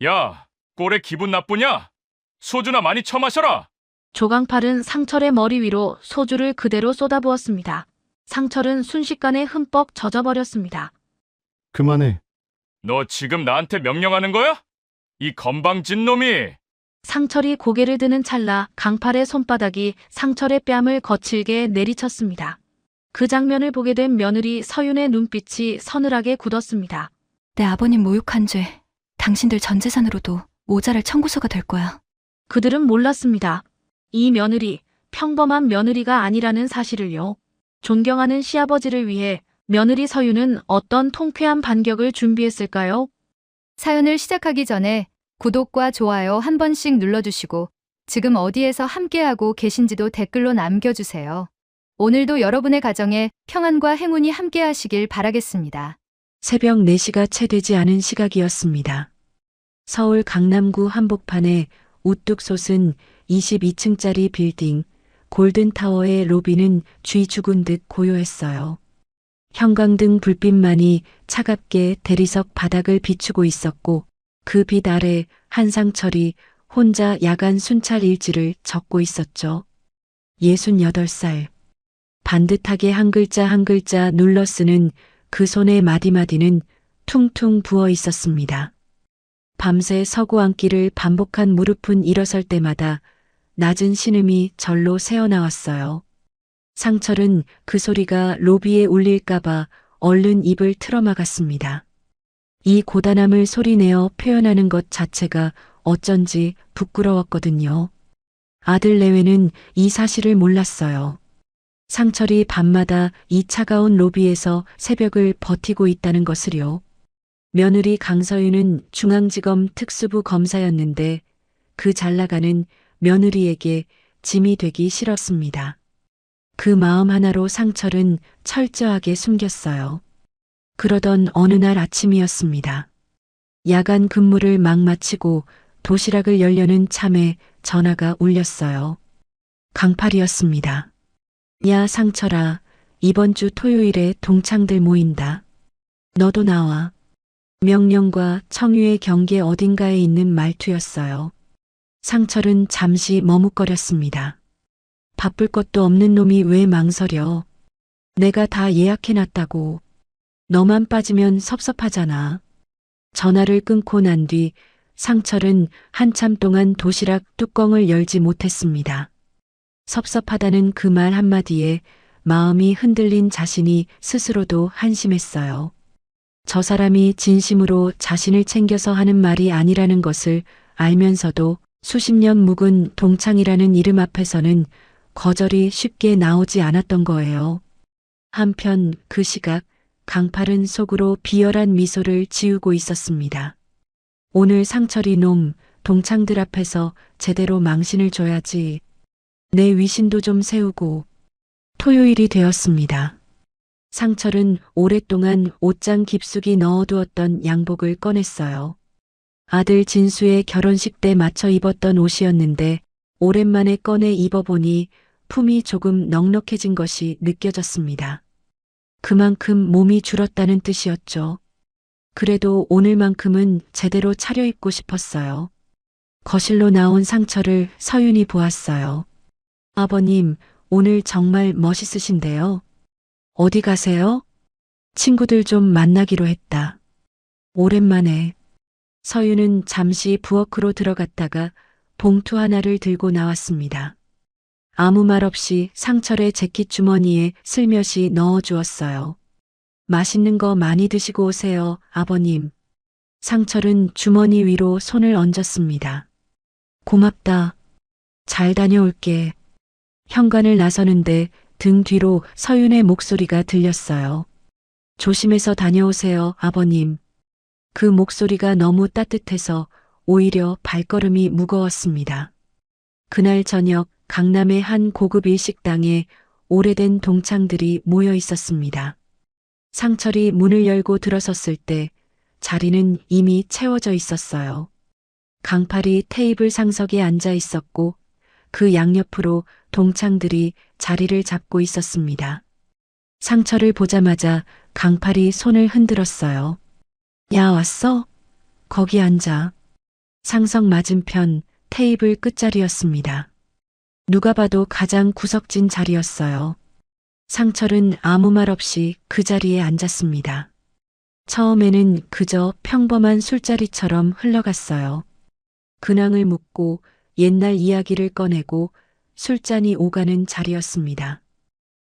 야, 꼴에 기분 나쁘냐? 소주나 많이 처마셔라. 조강팔은 상철의 머리 위로 소주를 그대로 쏟아부었습니다. 상철은 순식간에 흠뻑 젖어버렸습니다. 그만해. 너 지금 나한테 명령하는 거야? 이 건방진 놈이. 상철이 고개를 드는 찰나 강팔의 손바닥이 상철의 뺨을 거칠게 내리쳤습니다. 그 장면을 보게 된 며느리 서윤의 눈빛이 서늘하게 굳었습니다. 내 아버님 모욕한 죄, 당신들 전 재산으로도 모자랄 청구서가 될 거야. 그들은 몰랐습니다. 이 며느리, 평범한 며느리가 아니라는 사실을요. 존경하는 시아버지를 위해 며느리 서윤은 어떤 통쾌한 반격을 준비했을까요? 사연을 시작하기 전에 구독과 좋아요 한 번씩 눌러주시고 지금 어디에서 함께하고 계신지도 댓글로 남겨주세요. 오늘도 여러분의 가정에 평안과 행운이 함께하시길 바라겠습니다. 새벽 4시가 채 되지 않은 시각이었습니다. 서울 강남구 한복판에 우뚝 솟은 22층짜리 빌딩 골든타워의 로비는 쥐 죽은 듯 고요했어요. 형광등 불빛만이 차갑게 대리석 바닥을 비추고 있었고 그 빛 아래 한상철이 혼자 야간 순찰 일지를 적고 있었죠. 68살. 반듯하게 한 글자 한 글자 눌러 쓰는 그 손의 마디마디는 퉁퉁 부어 있었습니다. 밤새 서고 앉기를 반복한 무릎은 일어설 때마다 낮은 신음이 절로 새어나왔어요. 상철은 그 소리가 로비에 울릴까봐 얼른 입을 틀어막았습니다. 이 고단함을 소리내어 표현하는 것 자체가 어쩐지 부끄러웠거든요. 아들 내외는 이 사실을 몰랐어요. 상철이 밤마다 이 차가운 로비에서 새벽을 버티고 있다는 것을요. 며느리 강서윤은 중앙지검 특수부 검사였는데 그 잘나가는 며느리에게 짐이 되기 싫었습니다. 그 마음 하나로 상철은 철저하게 숨겼어요. 그러던 어느 날 아침이었습니다. 야간 근무를 막 마치고 도시락을 열려는 참에 전화가 울렸어요. 강팔이었습니다. 야 상철아, 이번 주 토요일에 동창들 모인다. 너도 나와. 명령과 청유의 경계 어딘가에 있는 말투였어요. 상철은 잠시 머뭇거렸습니다. 바쁠 것도 없는 놈이 왜 망설여. 내가 다 예약해놨다고. 너만 빠지면 섭섭하잖아. 전화를 끊고 난 뒤 상철은 한참 동안 도시락 뚜껑을 열지 못했습니다. 섭섭하다는 그 말 한마디에 마음이 흔들린 자신이 스스로도 한심했어요. 저 사람이 진심으로 자신을 챙겨서 하는 말이 아니라는 것을 알면서도 수십 년 묵은 동창이라는 이름 앞에서는 거절이 쉽게 나오지 않았던 거예요. 한편 그 시각 강팔은 속으로 비열한 미소를 지우고 있었습니다. 오늘 상철이 놈 동창들 앞에서 제대로 망신을 줘야지. 내 위신도 좀 세우고. 토요일이 되었습니다. 상철은 오랫동안 옷장 깊숙이 넣어두었던 양복을 꺼냈어요. 아들 진수의 결혼식 때 맞춰 입었던 옷이었는데 오랜만에 꺼내 입어보니 품이 조금 넉넉해진 것이 느껴졌습니다. 그만큼 몸이 줄었다는 뜻이었죠. 그래도 오늘만큼은 제대로 차려입고 싶었어요. 거실로 나온 상철을 서윤이 보았어요. 아버님, 오늘 정말 멋있으신데요. 어디 가세요? 친구들 좀 만나기로 했다. 오랜만에. 서윤은 잠시 부엌으로 들어갔다가 봉투 하나를 들고 나왔습니다. 아무 말 없이 상철의 재킷 주머니에 슬며시 넣어주었어요. 맛있는 거 많이 드시고 오세요, 아버님. 상철은 주머니 위로 손을 얹었습니다. 고맙다. 잘 다녀올게. 현관을 나서는데 등 뒤로 서윤의 목소리가 들렸어요. 조심해서 다녀오세요, 아버님. 그 목소리가 너무 따뜻해서 오히려 발걸음이 무거웠습니다. 그날 저녁 강남의 한 고급 일식당에 오래된 동창들이 모여 있었습니다. 상철이 문을 열고 들어섰을 때 자리는 이미 채워져 있었어요. 강팔이 테이블 상석에 앉아 있었고 그 양옆으로 동창들이 자리를 잡고 있었습니다. 상철을 보자마자 강팔이 손을 흔들었어요. 야, 왔어? 거기 앉아. 상석 맞은편 테이블 끝자리였습니다. 누가 봐도 가장 구석진 자리였어요. 상철은 아무 말 없이 그 자리에 앉았습니다. 처음에는 그저 평범한 술자리처럼 흘러갔어요. 근황을 묻고 옛날 이야기를 꺼내고 술잔이 오가는 자리였습니다.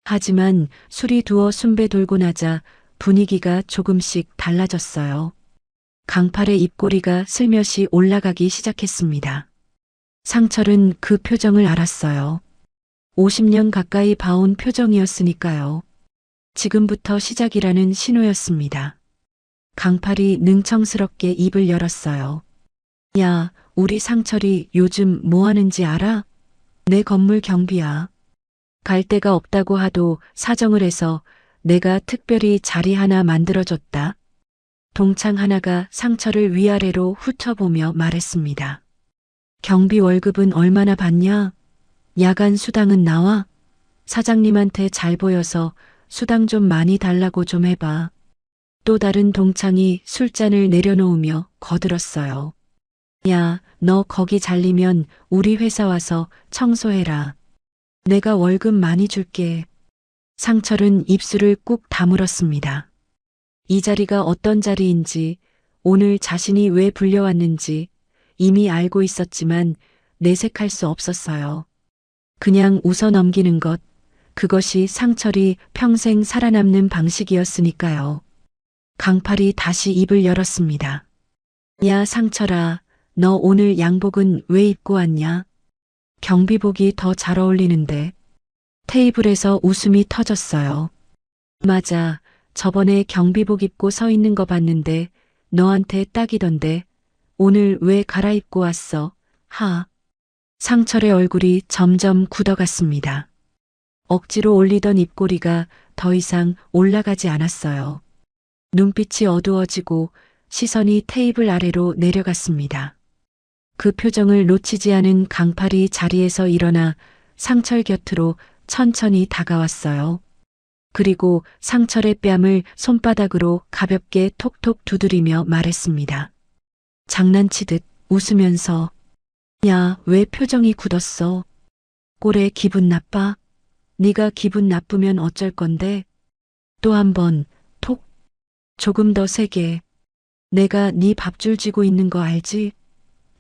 하지만 술이 두어 순배 돌고 나자 분위기가 조금씩 달라졌어요. 강팔의 입꼬리가 슬며시 올라가기 시작했습니다. 상철은 그 표정을 알았어요. 50년 가까이 봐온 표정이었으니까요. 지금부터 시작이라는 신호였습니다. 강팔이 능청스럽게 입을 열었어요. 야, 우리 상철이 요즘 뭐 하는지 알아? 내 건물 경비야. 갈 데가 없다고 하도 사정을 해서 내가 특별히 자리 하나 만들어줬다. 동창 하나가 상철을 위아래로 훑어보며 말했습니다. 경비 월급은 얼마나 받냐? 야간 수당은 나와? 사장님한테 잘 보여서 수당 좀 많이 달라고 좀 해봐. 또 다른 동창이 술잔을 내려놓으며 거들었어요. 야, 너 거기 잘리면 우리 회사 와서 청소해라. 내가 월급 많이 줄게. 상철은 입술을 꾹 다물었습니다. 이 자리가 어떤 자리인지, 오늘 자신이 왜 불려왔는지 이미 알고 있었지만 내색할 수 없었어요. 그냥 웃어 넘기는 것, 그것이 상철이 평생 살아남는 방식이었으니까요. 강팔이 다시 입을 열었습니다. 야, 상철아, 너 오늘 양복은 왜 입고 왔냐? 경비복이 더 잘 어울리는데. 테이블에서 웃음이 터졌어요. 맞아, 저번에 경비복 입고 서 있는 거 봤는데 너한테 딱이던데. 오늘 왜 갈아입고 왔어? 하. 상철의 얼굴이 점점 굳어갔습니다. 억지로 올리던 입꼬리가 더 이상 올라가지 않았어요. 눈빛이 어두워지고 시선이 테이블 아래로 내려갔습니다. 그 표정을 놓치지 않은 강팔이 자리에서 일어나 상철 곁으로 천천히 다가왔어요. 그리고 상철의 뺨을 손바닥으로 가볍게 톡톡 두드리며 말했습니다. 장난치듯 웃으면서 야, 왜 표정이 굳었어? 꼴에 기분 나빠? 네가 기분 나쁘면 어쩔 건데? 또 한 번 톡. 조금 더 세게. 내가 네 밥줄 쥐고 있는 거 알지?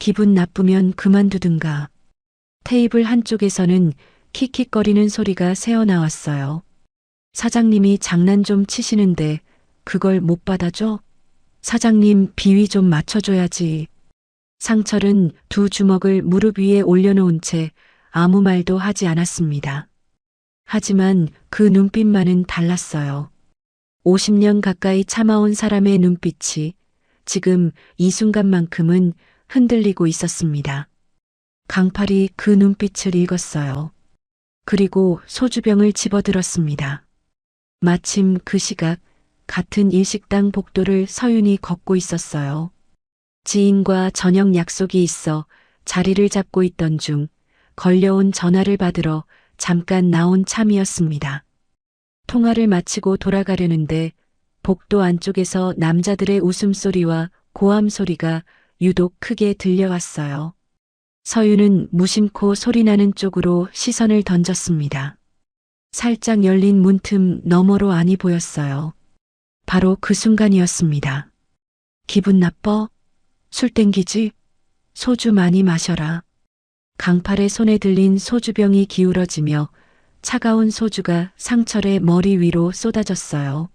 기분 나쁘면 그만두든가. 테이블 한쪽에서는 킥킥거리는 소리가 새어나왔어요. 사장님이 장난 좀 치시는데 그걸 못 받아줘? 사장님 비위 좀 맞춰줘야지. 상철은 두 주먹을 무릎 위에 올려놓은 채 아무 말도 하지 않았습니다. 하지만 그 눈빛만은 달랐어요. 50년 가까이 참아온 사람의 눈빛이 지금 이 순간만큼은 흔들리고 있었습니다. 강팔이 그 눈빛을 읽었어요. 그리고 소주병을 집어들었습니다. 마침 그 시각 같은 일식당 복도를 서윤이 걷고 있었어요. 지인과 저녁 약속이 있어 자리를 잡고 있던 중 걸려온 전화를 받으러 잠깐 나온 참이었습니다. 통화를 마치고 돌아가려는데 복도 안쪽에서 남자들의 웃음소리와 고함 소리가 유독 크게 들려왔어요. 서윤은 무심코 소리나는 쪽으로 시선을 던졌습니다. 살짝 열린 문틈 너머로 안이 보였어요. 바로 그 순간이었습니다. 기분 나빠? 술 땡기지? 소주 많이 마셔라. 강팔의 손에 들린 소주병이 기울어지며 차가운 소주가 상철의 머리 위로 쏟아졌어요.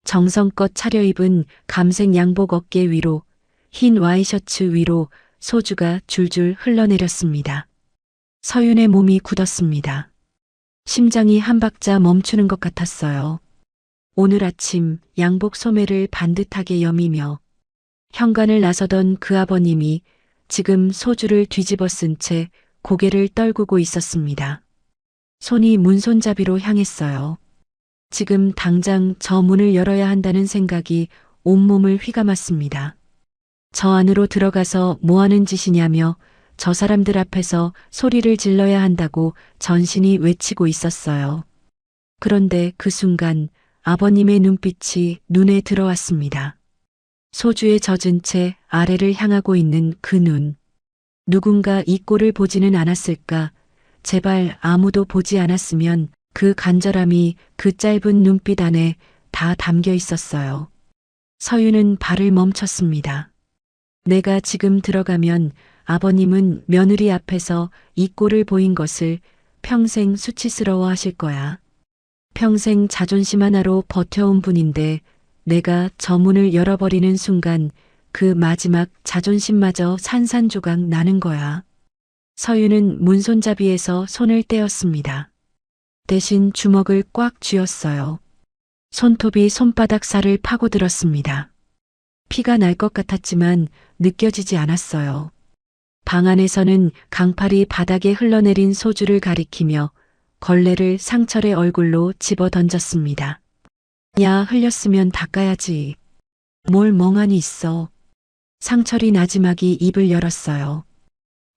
정성껏 차려입은 감색 양복 어깨 위로 흰 와이셔츠 위로 소주가 줄줄 흘러내렸습니다. 서윤의 몸이 굳었습니다. 심장이 한 박자 멈추는 것 같았어요. 오늘 아침 양복 소매를 반듯하게 여미며 현관을 나서던 그 아버님이 지금 소주를 뒤집어 쓴 채 고개를 떨구고 있었습니다. 손이 문손잡이로 향했어요. 지금 당장 저 문을 열어야 한다는 생각이 온몸을 휘감았습니다. 저 안으로 들어가서 뭐 하는 짓이냐며 저 사람들 앞에서 소리를 질러야 한다고 전신이 외치고 있었어요. 그런데 그 순간 아버님의 눈빛이 눈에 들어왔습니다. 소주에 젖은 채 아래를 향하고 있는 그 눈. 누군가 이 꼴을 보지는 않았을까? 제발 아무도 보지 않았으면 그 간절함이 그 짧은 눈빛 안에 다 담겨 있었어요. 서유는 발을 멈췄습니다. 내가 지금 들어가면 아버님은 며느리 앞에서 이 꼴을 보인 것을 평생 수치스러워 하실 거야. 평생 자존심 하나로 버텨온 분인데 내가 저 문을 열어버리는 순간 그 마지막 자존심마저 산산조각 나는 거야. 서유는 문손잡이에서 손을 떼었습니다. 대신 주먹을 꽉 쥐었어요. 손톱이 손바닥 살을 파고들었습니다. 피가 날 것 같았지만 느껴지지 않았어요. 방 안에서는 강팔이 바닥에 흘러내린 소주를 가리키며 걸레를 상철의 얼굴로 집어 던졌습니다. 야, 흘렸으면 닦아야지. 뭘 멍하니 있어. 상철이 나지막이 입을 열었어요.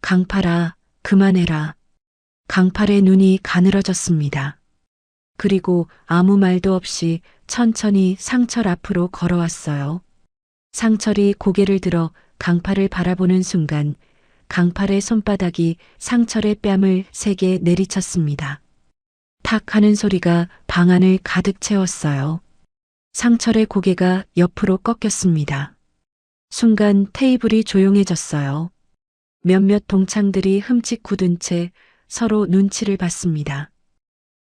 강팔아, 그만해라. 강팔의 눈이 가늘어졌습니다. 그리고 아무 말도 없이 천천히 상철 앞으로 걸어왔어요. 상철이 고개를 들어 강팔을 바라보는 순간 강팔의 손바닥이 상철의 뺨을 세게 내리쳤습니다. 탁 하는 소리가 방 안을 가득 채웠어요. 상철의 고개가 옆으로 꺾였습니다. 순간 테이블이 조용해졌어요. 몇몇 동창들이 흠칫 굳은 채 서로 눈치를 봤습니다.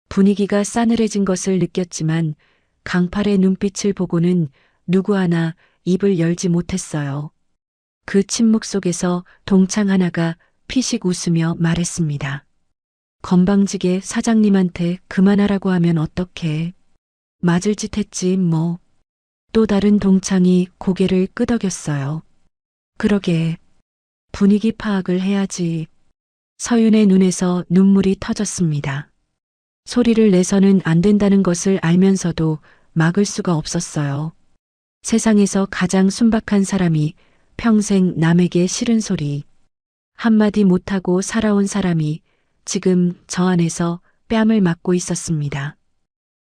분위기가 싸늘해진 것을 느꼈지만 강팔의 눈빛을 보고는 누구 하나 입을 열지 못했어요. 그 침묵 속에서 동창 하나가 피식 웃으며 말했습니다. 건방지게 사장님한테 그만하라고 하면 어떡해. 맞을 짓 했지 뭐. 또 다른 동창이 고개를 끄덕였어요. 그러게. 분위기 파악을 해야지. 서윤의 눈에서 눈물이 터졌습니다. 소리를 내서는 안 된다는 것을 알면서도 막을 수가 없었어요. 세상에서 가장 순박한 사람이 평생 남에게 싫은 소리. 한마디 못하고 살아온 사람이 지금 저 안에서 뺨을 맞고 있었습니다.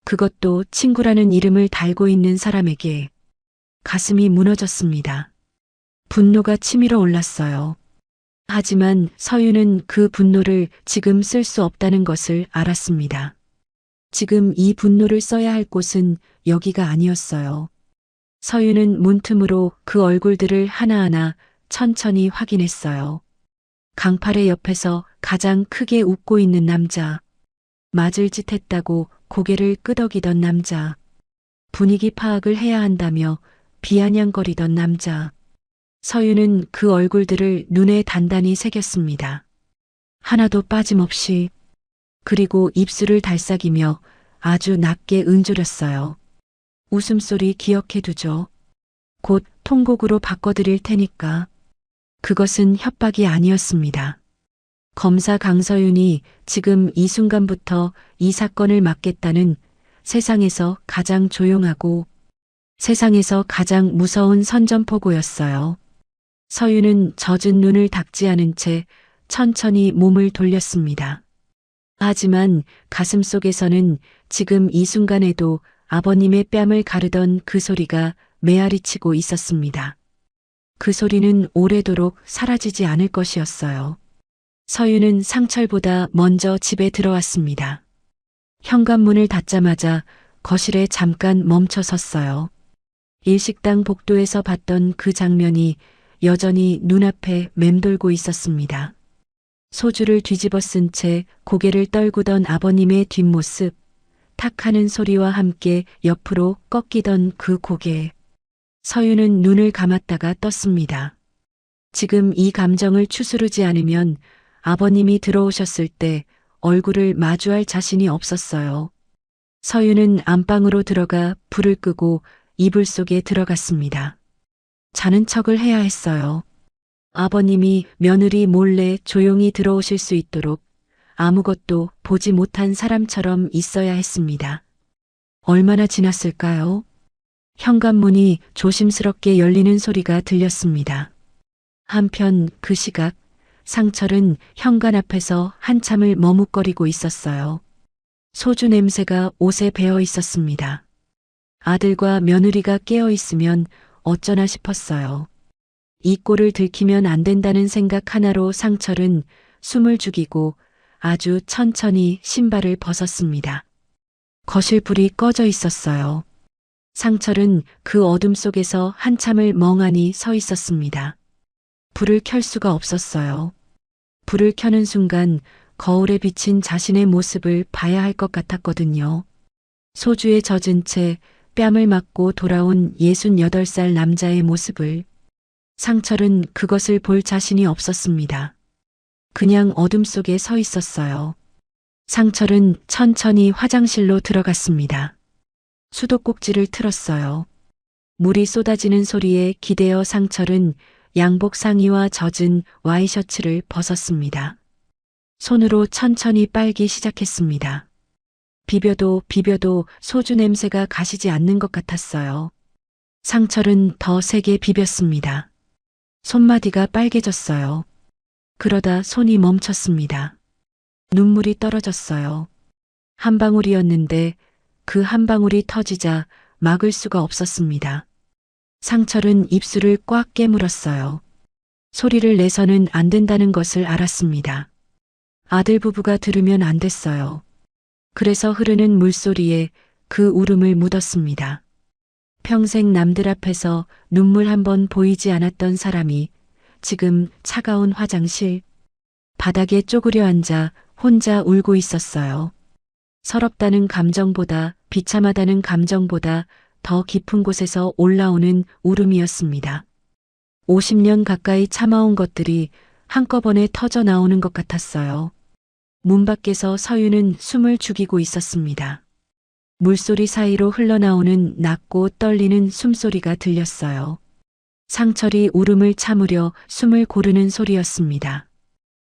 그것도 친구라는 이름을 달고 있는 사람에게. 가슴이 무너졌습니다. 분노가 치밀어 올랐어요. 하지만 서유는 그 분노를 지금 쓸 수 없다는 것을 알았습니다. 지금 이 분노를 써야 할 곳은 여기가 아니었어요. 서유는 문틈으로 그 얼굴들을 하나하나 천천히 확인했어요. 강팔의 옆에서 가장 크게 웃고 있는 남자. 맞을 짓 했다고 고개를 끄덕이던 남자. 분위기 파악을 해야 한다며 비아냥거리던 남자. 서유는 그 얼굴들을 눈에 단단히 새겼습니다. 하나도 빠짐없이. 그리고 입술을 달싹이며 아주 낮게 응조렸어요. 웃음소리 기억해두죠. 곧 통곡으로 바꿔드릴 테니까. 그것은 협박이 아니었습니다. 검사 강서윤이 지금 이 순간부터 이 사건을 맡겠다는 세상에서 가장 조용하고 세상에서 가장 무서운 선전포고였어요. 서윤은 젖은 눈을 닦지 않은 채 천천히 몸을 돌렸습니다. 하지만 가슴 속에서는 지금 이 순간에도 아버님의 뺨을 가르던 그 소리가 메아리치고 있었습니다. 그 소리는 오래도록 사라지지 않을 것이었어요. 서유는 상철보다 먼저 집에 들어왔습니다. 현관문을 닫자마자 거실에 잠깐 멈춰 섰어요. 일식당 복도에서 봤던 그 장면이 여전히 눈앞에 맴돌고 있었습니다. 소주를 뒤집어 쓴 채 고개를 떨구던 아버님의 뒷모습, 탁하는 소리와 함께 옆으로 꺾이던 그 고개. 서유는 눈을 감았다가 떴습니다. 지금 이 감정을 추스르지 않으면 아버님이 들어오셨을 때 얼굴을 마주할 자신이 없었어요. 서유는 안방으로 들어가 불을 끄고 이불 속에 들어갔습니다. 자는 척을 해야 했어요. 아버님이 며느리 몰래 조용히 들어오실 수 있도록 아무것도 보지 못한 사람처럼 있어야 했습니다. 얼마나 지났을까요? 현관문이 조심스럽게 열리는 소리가 들렸습니다. 한편 그 시각 상철은 현관 앞에서 한참을 머뭇거리고 있었어요. 소주 냄새가 옷에 배어 있었습니다. 아들과 며느리가 깨어 있으면 어쩌나 싶었어요. 이 꼴을 들키면 안 된다는 생각 하나로 상철은 숨을 죽이고 아주 천천히 신발을 벗었습니다. 거실 불이 꺼져 있었어요. 상철은 그 어둠 속에서 한참을 멍하니 서 있었습니다. 불을 켤 수가 없었어요. 불을 켜는 순간 거울에 비친 자신의 모습을 봐야 할 것 같았거든요. 소주에 젖은 채 뺨을 맞고 돌아온 68살 남자의 모습을. 상철은 그것을 볼 자신이 없었습니다. 그냥 어둠 속에 서 있었어요. 상철은 천천히 화장실로 들어갔습니다. 수도꼭지를 틀었어요. 물이 쏟아지는 소리에 기대어 상철은 양복 상의와 젖은 와이셔츠를 벗었습니다. 손으로 천천히 빨기 시작했습니다. 비벼도 소주 냄새가 가시지 않는 것 같았어요. 상철은 더 세게 비볐습니다. 손마디가 빨개졌어요. 그러다 손이 멈췄습니다. 눈물이 떨어졌어요. 한 방울이었는데 그 한 방울이 터지자 막을 수가 없었습니다. 상철은 입술을 꽉 깨물었어요. 소리를 내서는 안 된다는 것을 알았습니다. 아들 부부가 들으면 안 됐어요. 그래서 흐르는 물소리에 그 울음을 묻었습니다. 평생 남들 앞에서 눈물 한 번 보이지 않았던 사람이 지금 차가운 화장실 바닥에 쪼그려 앉아 혼자 울고 있었어요. 서럽다는 감정보다 비참하다는 감정보다 더 깊은 곳에서 올라오는 울음이었습니다. 50년 가까이 참아온 것들이 한꺼번에 터져 나오는 것 같았어요. 문 밖에서 서유는 숨을 죽이고 있었습니다. 물소리 사이로 흘러나오는 낮고 떨리는 숨소리가 들렸어요. 상철이 울음을 참으려 숨을 고르는 소리였습니다.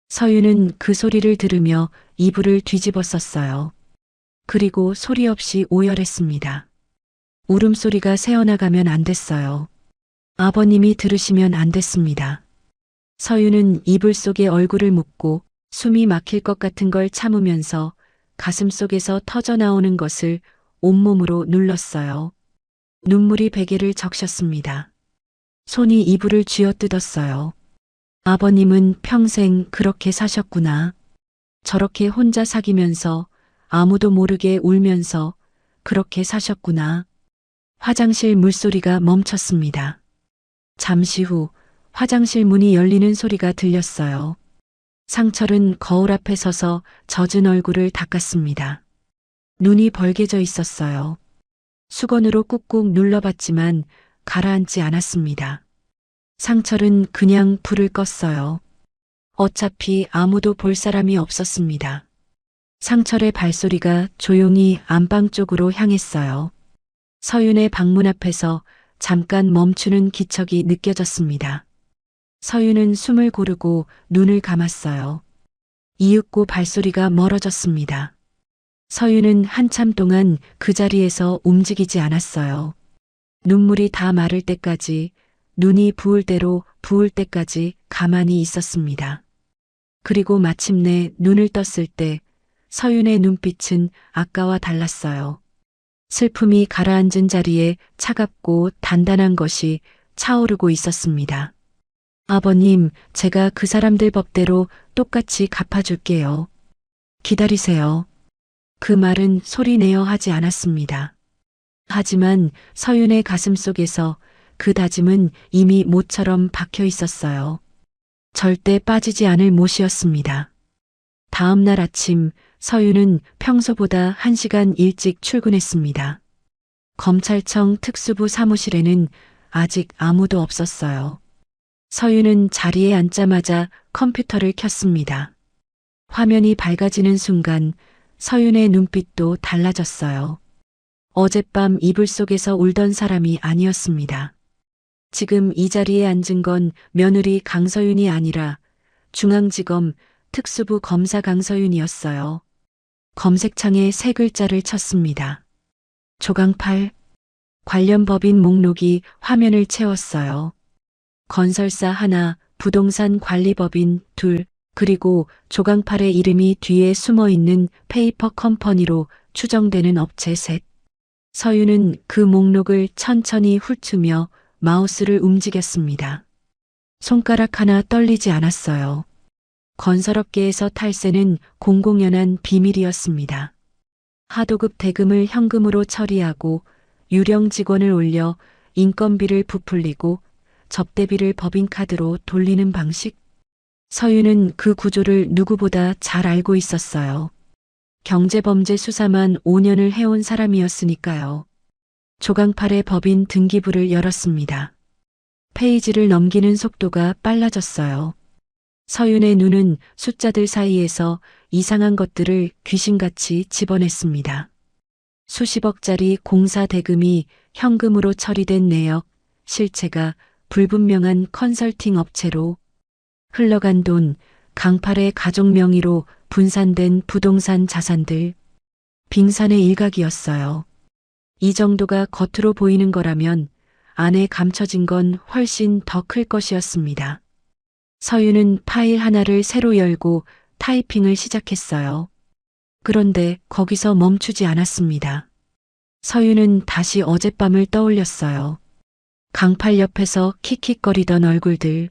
서유는 그 소리를 들으며 이불을 뒤집어 썼어요. 그리고 소리 없이 오열했습니다. 울음소리가 새어나가면 안 됐어요. 아버님이 들으시면 안 됐습니다. 서유는 이불 속에 얼굴을 묻고 숨이 막힐 것 같은 걸 참으면서 가슴 속에서 터져 나오는 것을 온몸으로 눌렀어요. 눈물이 베개를 적셨습니다. 손이 이불을 쥐어뜯었어요. 아버님은 평생 그렇게 사셨구나. 저렇게 혼자 사귀면서 아무도 모르게 울면서 그렇게 사셨구나. 화장실 물소리가 멈췄습니다. 잠시 후 화장실 문이 열리는 소리가 들렸어요. 상철은 거울 앞에 서서 젖은 얼굴을 닦았습니다. 눈이 벌개져 있었어요. 수건으로 꾹꾹 눌러봤지만 가라앉지 않았습니다. 상철은 그냥 불을 껐어요. 어차피 아무도 볼 사람이 없었습니다. 상철의 발소리가 조용히 안방 쪽으로 향했어요. 서윤의 방문 앞에서 잠깐 멈추는 기척이 느껴졌습니다. 서윤은 숨을 고르고 눈을 감았어요. 이윽고 발소리가 멀어졌습니다. 서윤은 한참 동안 그 자리에서 움직이지 않았어요. 눈물이 다 마를 때까지, 눈이 부을 대로 부을 때까지 가만히 있었습니다. 그리고 마침내 눈을 떴을 때 서윤의 눈빛은 아까와 달랐어요. 슬픔이 가라앉은 자리에 차갑고 단단한 것이 차오르고 있었습니다. 아버님, 제가 그 사람들 법대로 똑같이 갚아줄게요. 기다리세요. 그 말은 소리내어 하지 않았습니다. 하지만 서윤의 가슴 속에서 그 다짐은 이미 못처럼 박혀 있었어요. 절대 빠지지 않을 못이었습니다. 다음 날 아침 서윤은 평소보다 1시간 일찍 출근했습니다. 검찰청 특수부 사무실에는 아직 아무도 없었어요. 서윤은 자리에 앉자마자 컴퓨터를 켰습니다. 화면이 밝아지는 순간 서윤의 눈빛도 달라졌어요. 어젯밤 이불 속에서 울던 사람이 아니었습니다. 지금 이 자리에 앉은 건 며느리 강서윤이 아니라 중앙지검 특수부 검사 강서윤이었어요. 검색창에 세 글자를 쳤습니다. 조강 8. 관련 법인 목록이 화면을 채웠어요. 건설사 하나, 부동산 관리법인 둘, 그리고 조강 8의 이름이 뒤에 숨어있는 페이퍼 컴퍼니로 추정되는 업체 셋. 서윤은 그 목록을 천천히 훑으며 마우스를 움직였습니다. 손가락 하나 떨리지 않았어요. 건설업계에서 탈세는 공공연한 비밀이었습니다. 하도급 대금을 현금으로 처리하고 유령 직원을 올려 인건비를 부풀리고 접대비를 법인카드로 돌리는 방식? 서윤은 그 구조를 누구보다 잘 알고 있었어요. 경제범죄 수사만 5년을 해온 사람이었으니까요. 조강팔의 법인 등기부를 열었습니다. 페이지를 넘기는 속도가 빨라졌어요. 서윤의 눈은 숫자들 사이에서 이상한 것들을 귀신같이 집어냈습니다. 수십억짜리 공사 대금이 현금으로 처리된 내역, 실체가 불분명한 컨설팅 업체로 흘러간 돈, 강팔의 가족 명의로 분산된 부동산 자산들, 빙산의 일각이었어요. 이 정도가 겉으로 보이는 거라면 안에 감춰진 건 훨씬 더 클 것이었습니다. 서윤은 파일 하나를 새로 열고 타이핑을 시작했어요. 그런데 거기서 멈추지 않았습니다. 서윤은 다시 어젯밤을 떠올렸어요. 강팔 옆에서 킥킥거리던 얼굴들,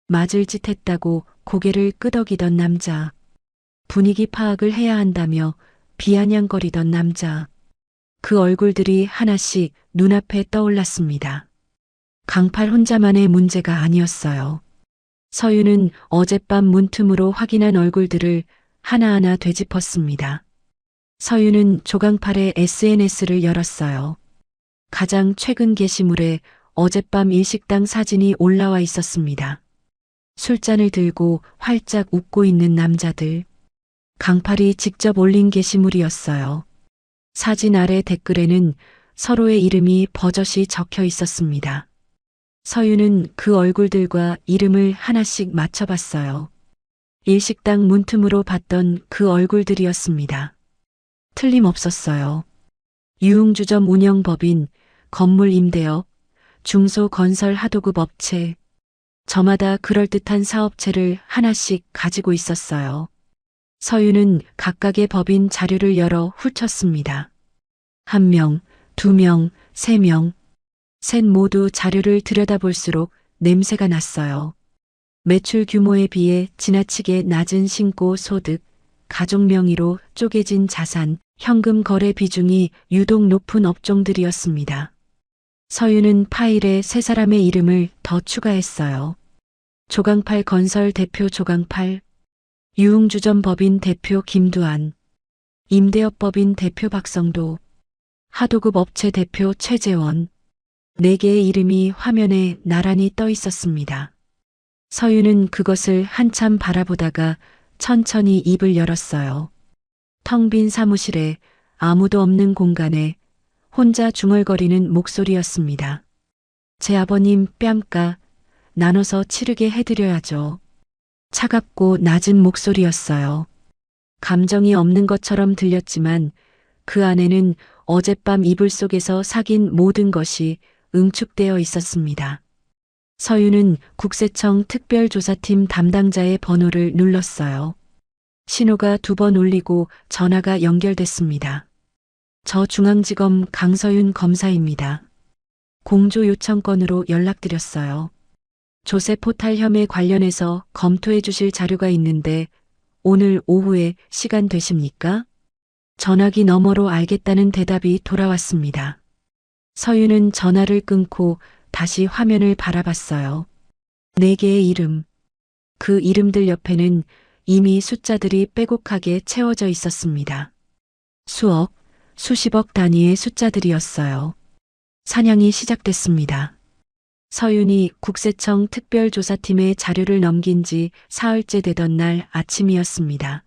맞을 짓 했다고 고개를 끄덕이던 남자, 분위기 파악을 해야 한다며 비아냥거리던 남자, 그 얼굴들이 하나씩 눈앞에 떠올랐습니다. 강팔 혼자만의 문제가 아니었어요. 서윤은 어젯밤 문틈으로 확인한 얼굴들을 하나하나 되짚었습니다. 서윤은 조강팔의 SNS를 열었어요. 가장 최근 게시물에 어젯밤 일식당 사진이 올라와 있었습니다. 술잔을 들고 활짝 웃고 있는 남자들. 강팔이 직접 올린 게시물이었어요. 사진 아래 댓글에는 서로의 이름이 버젓이 적혀 있었습니다. 서윤은 그 얼굴들과 이름을 하나씩 맞춰봤어요. 일식당 문틈으로 봤던 그 얼굴들이었습니다. 틀림없었어요. 유흥주점 운영법인, 건물 임대업, 중소건설 하도급 업체, 저마다 그럴듯한 사업체를 하나씩 가지고 있었어요. 서윤은 각각의 법인 자료를 열어 훑었습니다. 1명, 2명, 3명, 셋 모두 자료를 들여다볼수록 냄새가 났어요. 매출 규모에 비해 지나치게 낮은 신고 소득, 가족 명의로 쪼개진 자산, 현금 거래 비중이 유독 높은 업종들이었습니다. 서윤은 파일에 세 사람의 이름을 더 추가했어요. 조강팔 건설 대표 조강팔, 유흥주점 법인 대표 김두한, 임대업 법인 대표 박성도, 하도급 업체 대표 최재원, 4개의 이름이 화면에 나란히 떠 있었습니다. 서윤은 그것을 한참 바라보다가 천천히 입을 열었어요. 텅 빈 사무실에 아무도 없는 공간에 혼자 중얼거리는 목소리였습니다. 제 아버님 뺨가 나눠서 치르게 해드려야죠. 차갑고 낮은 목소리였어요. 감정이 없는 것처럼 들렸지만 그 안에는 어젯밤 이불 속에서 사귄 모든 것이 응축되어 있었습니다. 서윤은 국세청 특별조사팀 담당자의 번호를 눌렀어요. 신호가 2번 울리고 전화가 연결됐습니다. 저 중앙지검 강서윤 검사입니다. 공조 요청 건으로 연락드렸어요. 조세 포탈 혐의 관련해서 검토해 주실 자료가 있는데 오늘 오후에 시간 되십니까? 전화기 너머로 알겠다는 대답이 돌아왔습니다. 서윤은 전화를 끊고 다시 화면을 바라봤어요. 4개의 이름. 그 이름들 옆에는 이미 숫자들이 빼곡하게 채워져 있었습니다. 수억, 수십억 단위의 숫자들이었어요. 사냥이 시작됐습니다. 서윤이 국세청 특별조사팀에 자료를 넘긴 지 사흘째 되던 날 아침이었습니다.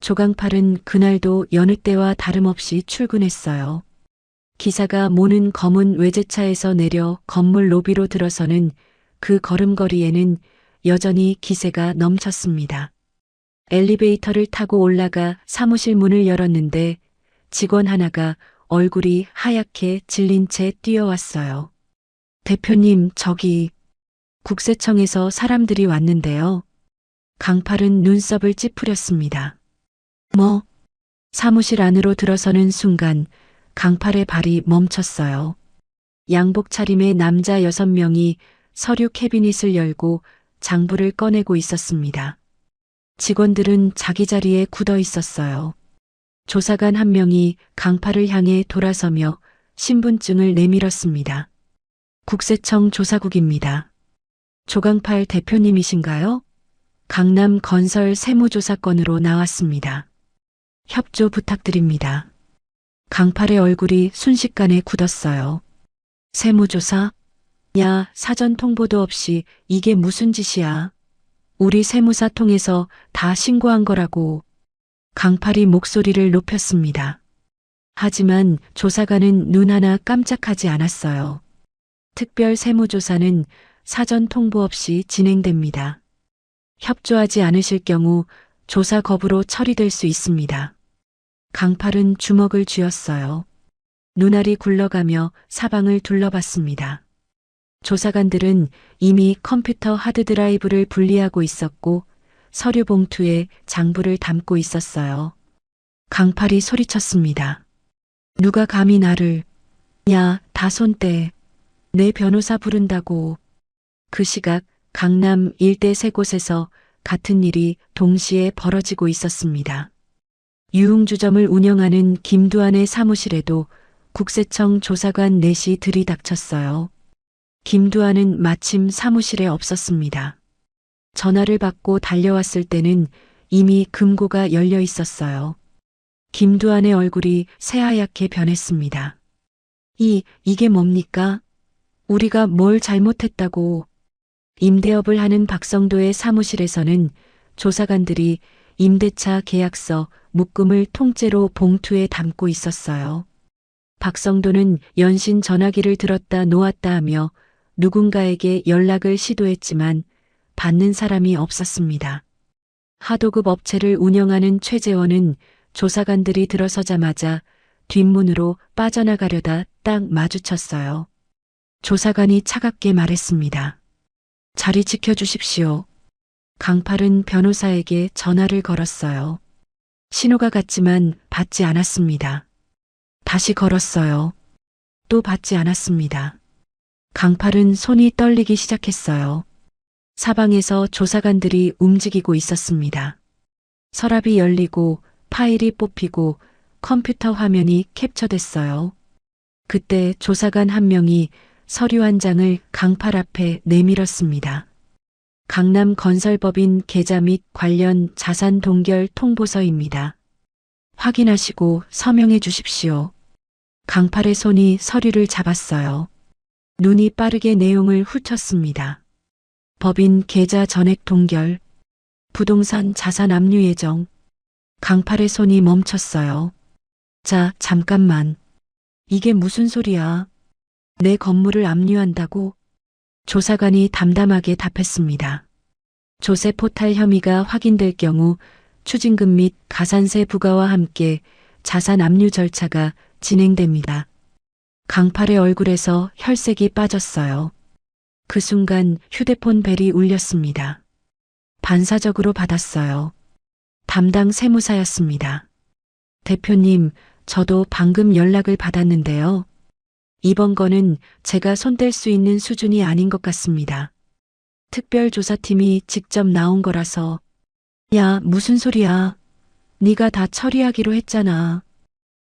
조강팔은 그날도 여느 때와 다름없이 출근했어요. 기사가 모는 검은 외제차에서 내려 건물 로비로 들어서는 그 걸음걸이에는 여전히 기세가 넘쳤습니다. 엘리베이터를 타고 올라가 사무실 문을 열었는데 직원 하나가 얼굴이 하얗게 질린 채 뛰어왔어요. 대표님, 저기 국세청에서 사람들이 왔는데요. 강팔은 눈썹을 찌푸렸습니다. 뭐? 사무실 안으로 들어서는 순간 강팔의 발이 멈췄어요. 양복 차림의 남자 6명이 서류 캐비닛을 열고 장부를 꺼내고 있었습니다. 직원들은 자기 자리에 굳어 있었어요. 조사관 한 명이 강파를 향해 돌아서며 신분증을 내밀었습니다. 국세청 조사국입니다. 조강팔 대표님이신가요? 강남 건설 세무조사건으로 나왔습니다. 협조 부탁드립니다. 강팔의 얼굴이 순식간에 굳었어요. 세무조사? 야, 사전 통보도 없이 이게 무슨 짓이야? 우리 세무사 통해서 다 신고한 거라고. 강팔이 목소리를 높였습니다. 하지만 조사관은 눈 하나 깜짝하지 않았어요. 특별 세무조사는 사전 통보 없이 진행됩니다. 협조하지 않으실 경우 조사 거부로 처리될 수 있습니다. 강팔은 주먹을 쥐었어요. 눈알이 굴러가며 사방을 둘러봤습니다. 조사관들은 이미 컴퓨터 하드드라이브를 분리하고 있었고 서류 봉투에 장부를 담고 있었어요. 강팔이 소리쳤습니다. 누가 감히 나를. 야, 다 손 떼. 내 변호사 부른다고. 그 시각 강남 일대 세 곳에서 같은 일이 동시에 벌어지고 있었습니다. 유흥주점을 운영하는 김두한의 사무실에도 국세청 조사관 넷이 들이닥쳤어요. 김두한은 마침 사무실에 없었습니다. 전화를 받고 달려왔을 때는 이미 금고가 열려 있었어요. 김두한의 얼굴이 새하얗게 변했습니다. 이게 뭡니까? 우리가 뭘 잘못했다고. 임대업을 하는 박성도의 사무실에서는 조사관들이 임대차 계약서 묶음을 통째로 봉투에 담고 있었어요. 박성도는 연신 전화기를 들었다 놓았다 하며 누군가에게 연락을 시도했지만 받는 사람이 없었습니다. 하도급 업체를 운영하는 최재원은 조사관들이 들어서자마자 뒷문으로 빠져나가려다 딱 마주쳤어요. 조사관이 차갑게 말했습니다. 자리 지켜주십시오. 강팔은 변호사에게 전화를 걸었어요. 신호가 갔지만 받지 않았습니다. 다시 걸었어요. 또 받지 않았습니다. 강팔은 손이 떨리기 시작했어요. 사방에서 조사관들이 움직이고 있었습니다. 서랍이 열리고 파일이 뽑히고 컴퓨터 화면이 캡처됐어요. 그때 조사관 한 명이 서류 한 장을 강팔 앞에 내밀었습니다. 강남 건설법인 계좌 및 관련 자산 동결 통보서입니다. 확인하시고 서명해 주십시오. 강팔의 손이 서류를 잡았어요. 눈이 빠르게 내용을 훑었습니다. 법인 계좌 전액 동결, 부동산 자산 압류 예정. 강팔의 손이 멈췄어요. 자, 잠깐만. 이게 무슨 소리야? 내 건물을 압류한다고? 조사관이 담담하게 답했습니다. 조세 포탈 혐의가 확인될 경우 추징금 및 가산세 부과와 함께 자산 압류 절차가 진행됩니다. 강팔의 얼굴에서 혈색이 빠졌어요. 그 순간 휴대폰 벨이 울렸습니다. 반사적으로 받았어요. 담당 세무사였습니다. 대표님, 저도 방금 연락을 받았는데요. 이번 건은 제가 손댈 수 있는 수준이 아닌 것 같습니다. 특별조사팀이 직접 나온 거라서. 야, 무슨 소리야. 네가 다 처리하기로 했잖아.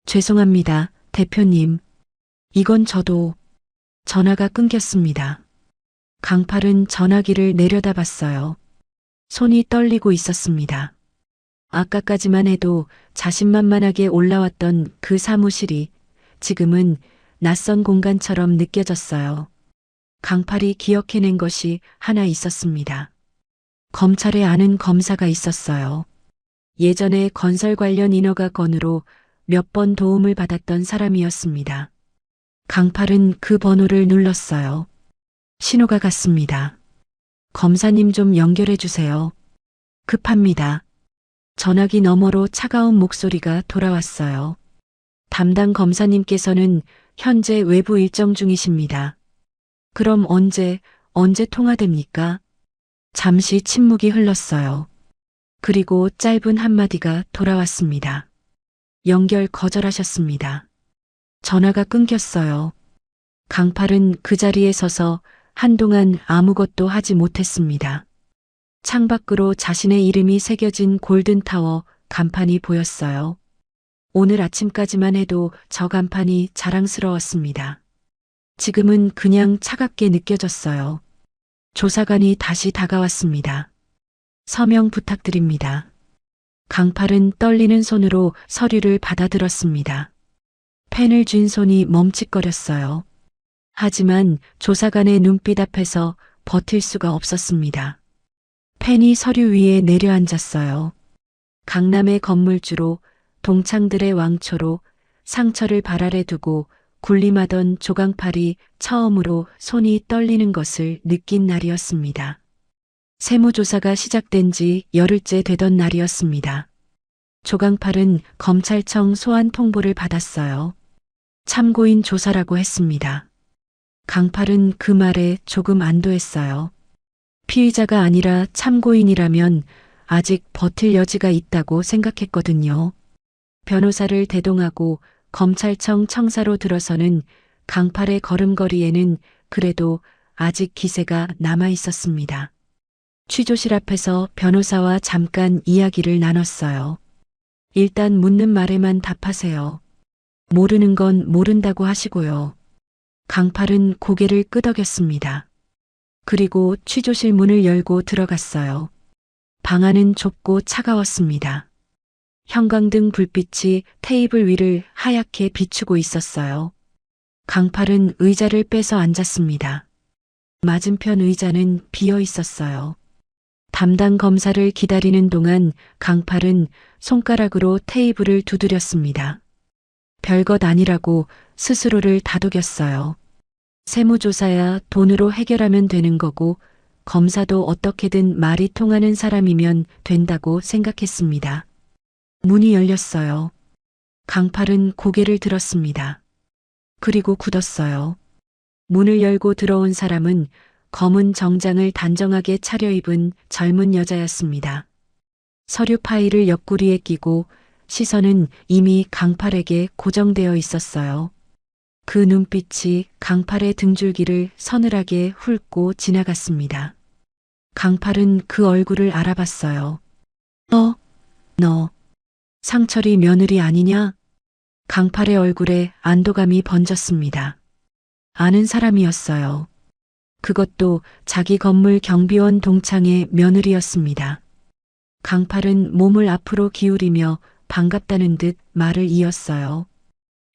죄송합니다, 대표님. 이건 저도. 전화가 끊겼습니다. 강팔은 전화기를 내려다봤어요. 손이 떨리고 있었습니다. 아까까지만 해도 자신만만하게 올라왔던 그 사무실이 지금은 낯선 공간처럼 느껴졌어요. 강팔이 기억해낸 것이 하나 있었습니다. 검찰에 아는 검사가 있었어요. 예전에 건설 관련 인허가 건으로 몇 번 도움을 받았던 사람이었습니다. 강팔은 그 번호를 눌렀어요. 신호가 갔습니다. 검사님 좀 연결해 주세요. 급합니다. 전화기 너머로 차가운 목소리가 돌아왔어요. 담당 검사님께서는 현재 외부 일정 중이십니다. 그럼 언제 통화됩니까? 잠시 침묵이 흘렀어요. 그리고 짧은 한마디가 돌아왔습니다. 연결 거절하셨습니다. 전화가 끊겼어요. 강팔은 그 자리에 서서 한동안 아무것도 하지 못했습니다. 창밖으로 자신의 이름이 새겨진 골든타워 간판이 보였어요. 오늘 아침까지만 해도 저 간판이 자랑스러웠습니다. 지금은 그냥 차갑게 느껴졌어요. 조사관이 다시 다가왔습니다. 서명 부탁드립니다. 강팔은 떨리는 손으로 서류를 받아들었습니다. 펜을 쥔 손이 멈칫거렸어요. 하지만 조사관의 눈빛 앞에서 버틸 수가 없었습니다. 펜이 서류 위에 내려앉았어요. 강남의 건물주로 동창들의 왕초로 상처를 발 아래 두고 군림하던 조강팔이 처음으로 손이 떨리는 것을 느낀 날이었습니다. 세무조사가 시작된 지 열흘째 되던 날이었습니다. 조강팔은 검찰청 소환 통보를 받았어요. 참고인 조사라고 했습니다. 강팔은 그 말에 조금 안도했어요. 피의자가 아니라 참고인이라면 아직 버틸 여지가 있다고 생각했거든요. 변호사를 대동하고 검찰청 청사로 들어서는 강팔의 걸음걸이에는 그래도 아직 기세가 남아 있었습니다. 취조실 앞에서 변호사와 잠깐 이야기를 나눴어요. 일단 묻는 말에만 답하세요. 모르는 건 모른다고 하시고요. 강팔은 고개를 끄덕였습니다. 그리고 취조실 문을 열고 들어갔어요. 방 안은 좁고 차가웠습니다. 형광등 불빛이 테이블 위를 하얗게 비추고 있었어요. 강팔은 의자를 빼서 앉았습니다. 맞은편 의자는 비어 있었어요. 담당 검사를 기다리는 동안 강팔은 손가락으로 테이블을 두드렸습니다. 별것 아니라고 스스로를 다독였어요. 세무조사야 돈으로 해결하면 되는 거고 검사도 어떻게든 말이 통하는 사람이면 된다고 생각했습니다. 문이 열렸어요. 강팔은 고개를 들었습니다. 그리고 굳었어요. 문을 열고 들어온 사람은 검은 정장을 단정하게 차려입은 젊은 여자였습니다. 서류 파일을 옆구리에 끼고 시선은 이미 강팔에게 고정되어 있었어요. 그 눈빛이 강팔의 등줄기를 서늘하게 훑고 지나갔습니다. 강팔은 그 얼굴을 알아봤어요. 너, 상철이 며느리 아니냐? 강팔의 얼굴에 안도감이 번졌습니다. 아는 사람이었어요. 그것도 자기 건물 경비원 동창의 며느리였습니다. 강팔은 몸을 앞으로 기울이며 반갑다는 듯 말을 이었어요.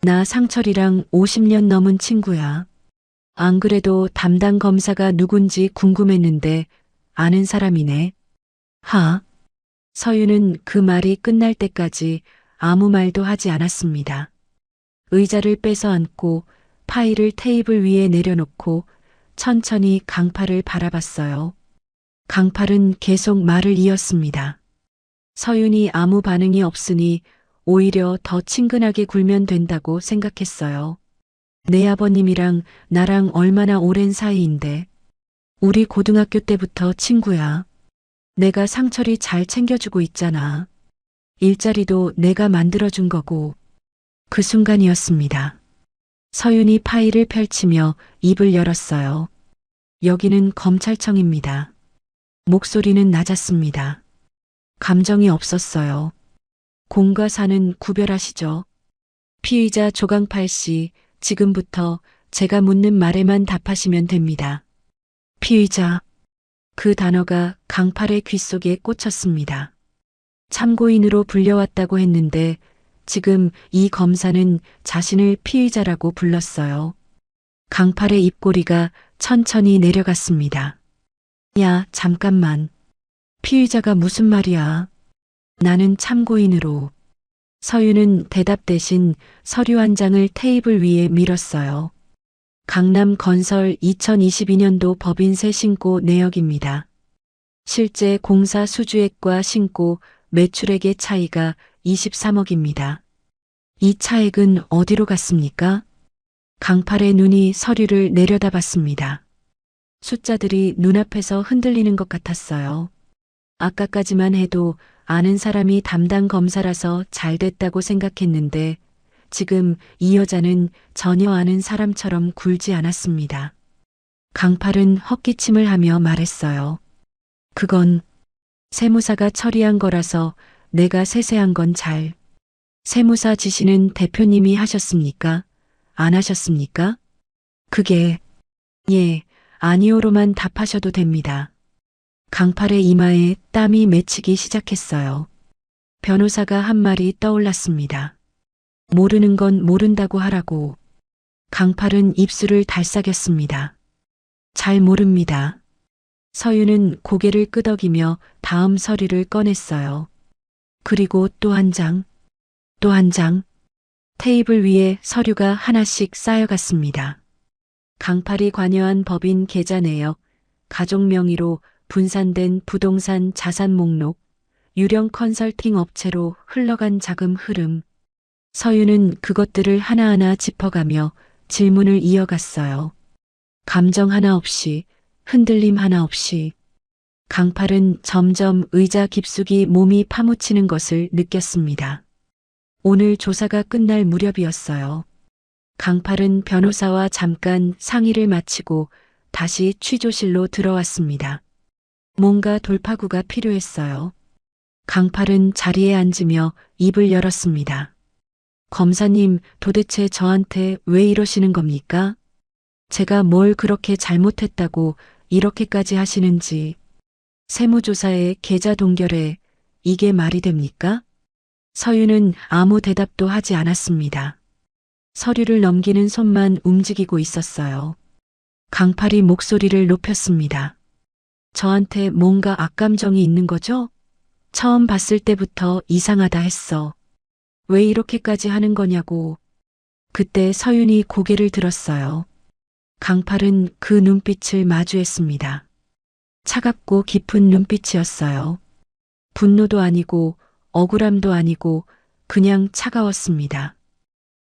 나 상철이랑 50년 넘은 친구야. 안 그래도 담당 검사가 누군지 궁금했는데 아는 사람이네. 서유는 그 말이 끝날 때까지 아무 말도 하지 않았습니다. 의자를 빼서 앉고 파일을 테이블 위에 내려놓고 천천히 강팔을 바라봤어요. 강팔은 계속 말을 이었습니다. 서윤이 아무 반응이 없으니 오히려 더 친근하게 굴면 된다고 생각했어요. 내 아버님이랑 나랑 얼마나 오랜 사이인데. 우리 고등학교 때부터 친구야. 내가 상철이 잘 챙겨주고 있잖아. 일자리도 내가 만들어준 거고. 그 순간이었습니다. 서윤이 파일을 펼치며 입을 열었어요. 여기는 검찰청입니다. 목소리는 낮았습니다. 감정이 없었어요. 공과 사는 구별하시죠. 피의자 조강팔 씨, 지금부터 제가 묻는 말에만 답하시면 됩니다. 피의자. 그 단어가 강팔의 귓속에 꽂혔습니다. 참고인으로 불려왔다고 했는데 지금 이 검사는 자신을 피의자라고 불렀어요. 강팔의 입꼬리가 천천히 내려갔습니다. 야, 잠깐만. 피의자가 무슨 말이야? 나는 참고인으로. 서유는 대답 대신 서류 한 장을 테이블 위에 밀었어요. 강남 건설 2022년도 법인세 신고 내역입니다. 실제 공사 수주액과 신고 매출액의 차이가 23억입니다. 이 차액은 어디로 갔습니까? 강팔의 눈이 서류를 내려다봤습니다. 숫자들이 눈앞에서 흔들리는 것 같았어요. 아까까지만 해도 아는 사람이 담당 검사라서 잘 됐다고 생각했는데 지금 이 여자는 전혀 아는 사람처럼 굴지 않았습니다. 강팔은 헛기침을 하며 말했어요. 그건 세무사가 처리한 거라서 내가 세세한 건 잘. 세무사 지시는 대표님이 하셨습니까? 안 하셨습니까? 그게 예, 아니오로만 답하셔도 됩니다. 강팔의 이마에 땀이 맺히기 시작했어요. 변호사가 한 말이 떠올랐습니다. 모르는 건 모른다고 하라고. 강팔은 입술을 달싹였습니다. 잘 모릅니다. 서윤은 고개를 끄덕이며 다음 서류를 꺼냈어요. 그리고 또 한 장, 또 한 장. 테이블 위에 서류가 하나씩 쌓여갔습니다. 강팔이 관여한 법인 계좌 내역, 가족 명의로 분산된 부동산 자산 목록, 유령 컨설팅 업체로 흘러간 자금 흐름. 서윤은 그것들을 하나하나 짚어가며 질문을 이어갔어요. 감정 하나 없이, 흔들림 하나 없이. 강팔은 점점 의자 깊숙이 몸이 파묻히는 것을 느꼈습니다. 오늘 조사가 끝날 무렵이었어요. 강팔은 변호사와 잠깐 상의를 마치고 다시 취조실로 들어왔습니다. 뭔가 돌파구가 필요했어요. 강팔은 자리에 앉으며 입을 열었습니다. 검사님, 도대체 저한테 왜 이러시는 겁니까? 제가 뭘 그렇게 잘못했다고 이렇게까지 하시는지. 세무조사에 계좌 동결에 이게 말이 됩니까? 서윤은 아무 대답도 하지 않았습니다. 서류를 넘기는 손만 움직이고 있었어요. 강팔이 목소리를 높였습니다. 저한테 뭔가 악감정이 있는 거죠? 처음 봤을 때부터 이상하다 했어. 왜 이렇게까지 하는 거냐고. 그때 서윤이 고개를 들었어요. 강팔은 그 눈빛을 마주했습니다. 차갑고 깊은 눈빛이었어요. 분노도 아니고 억울함도 아니고 그냥 차가웠습니다.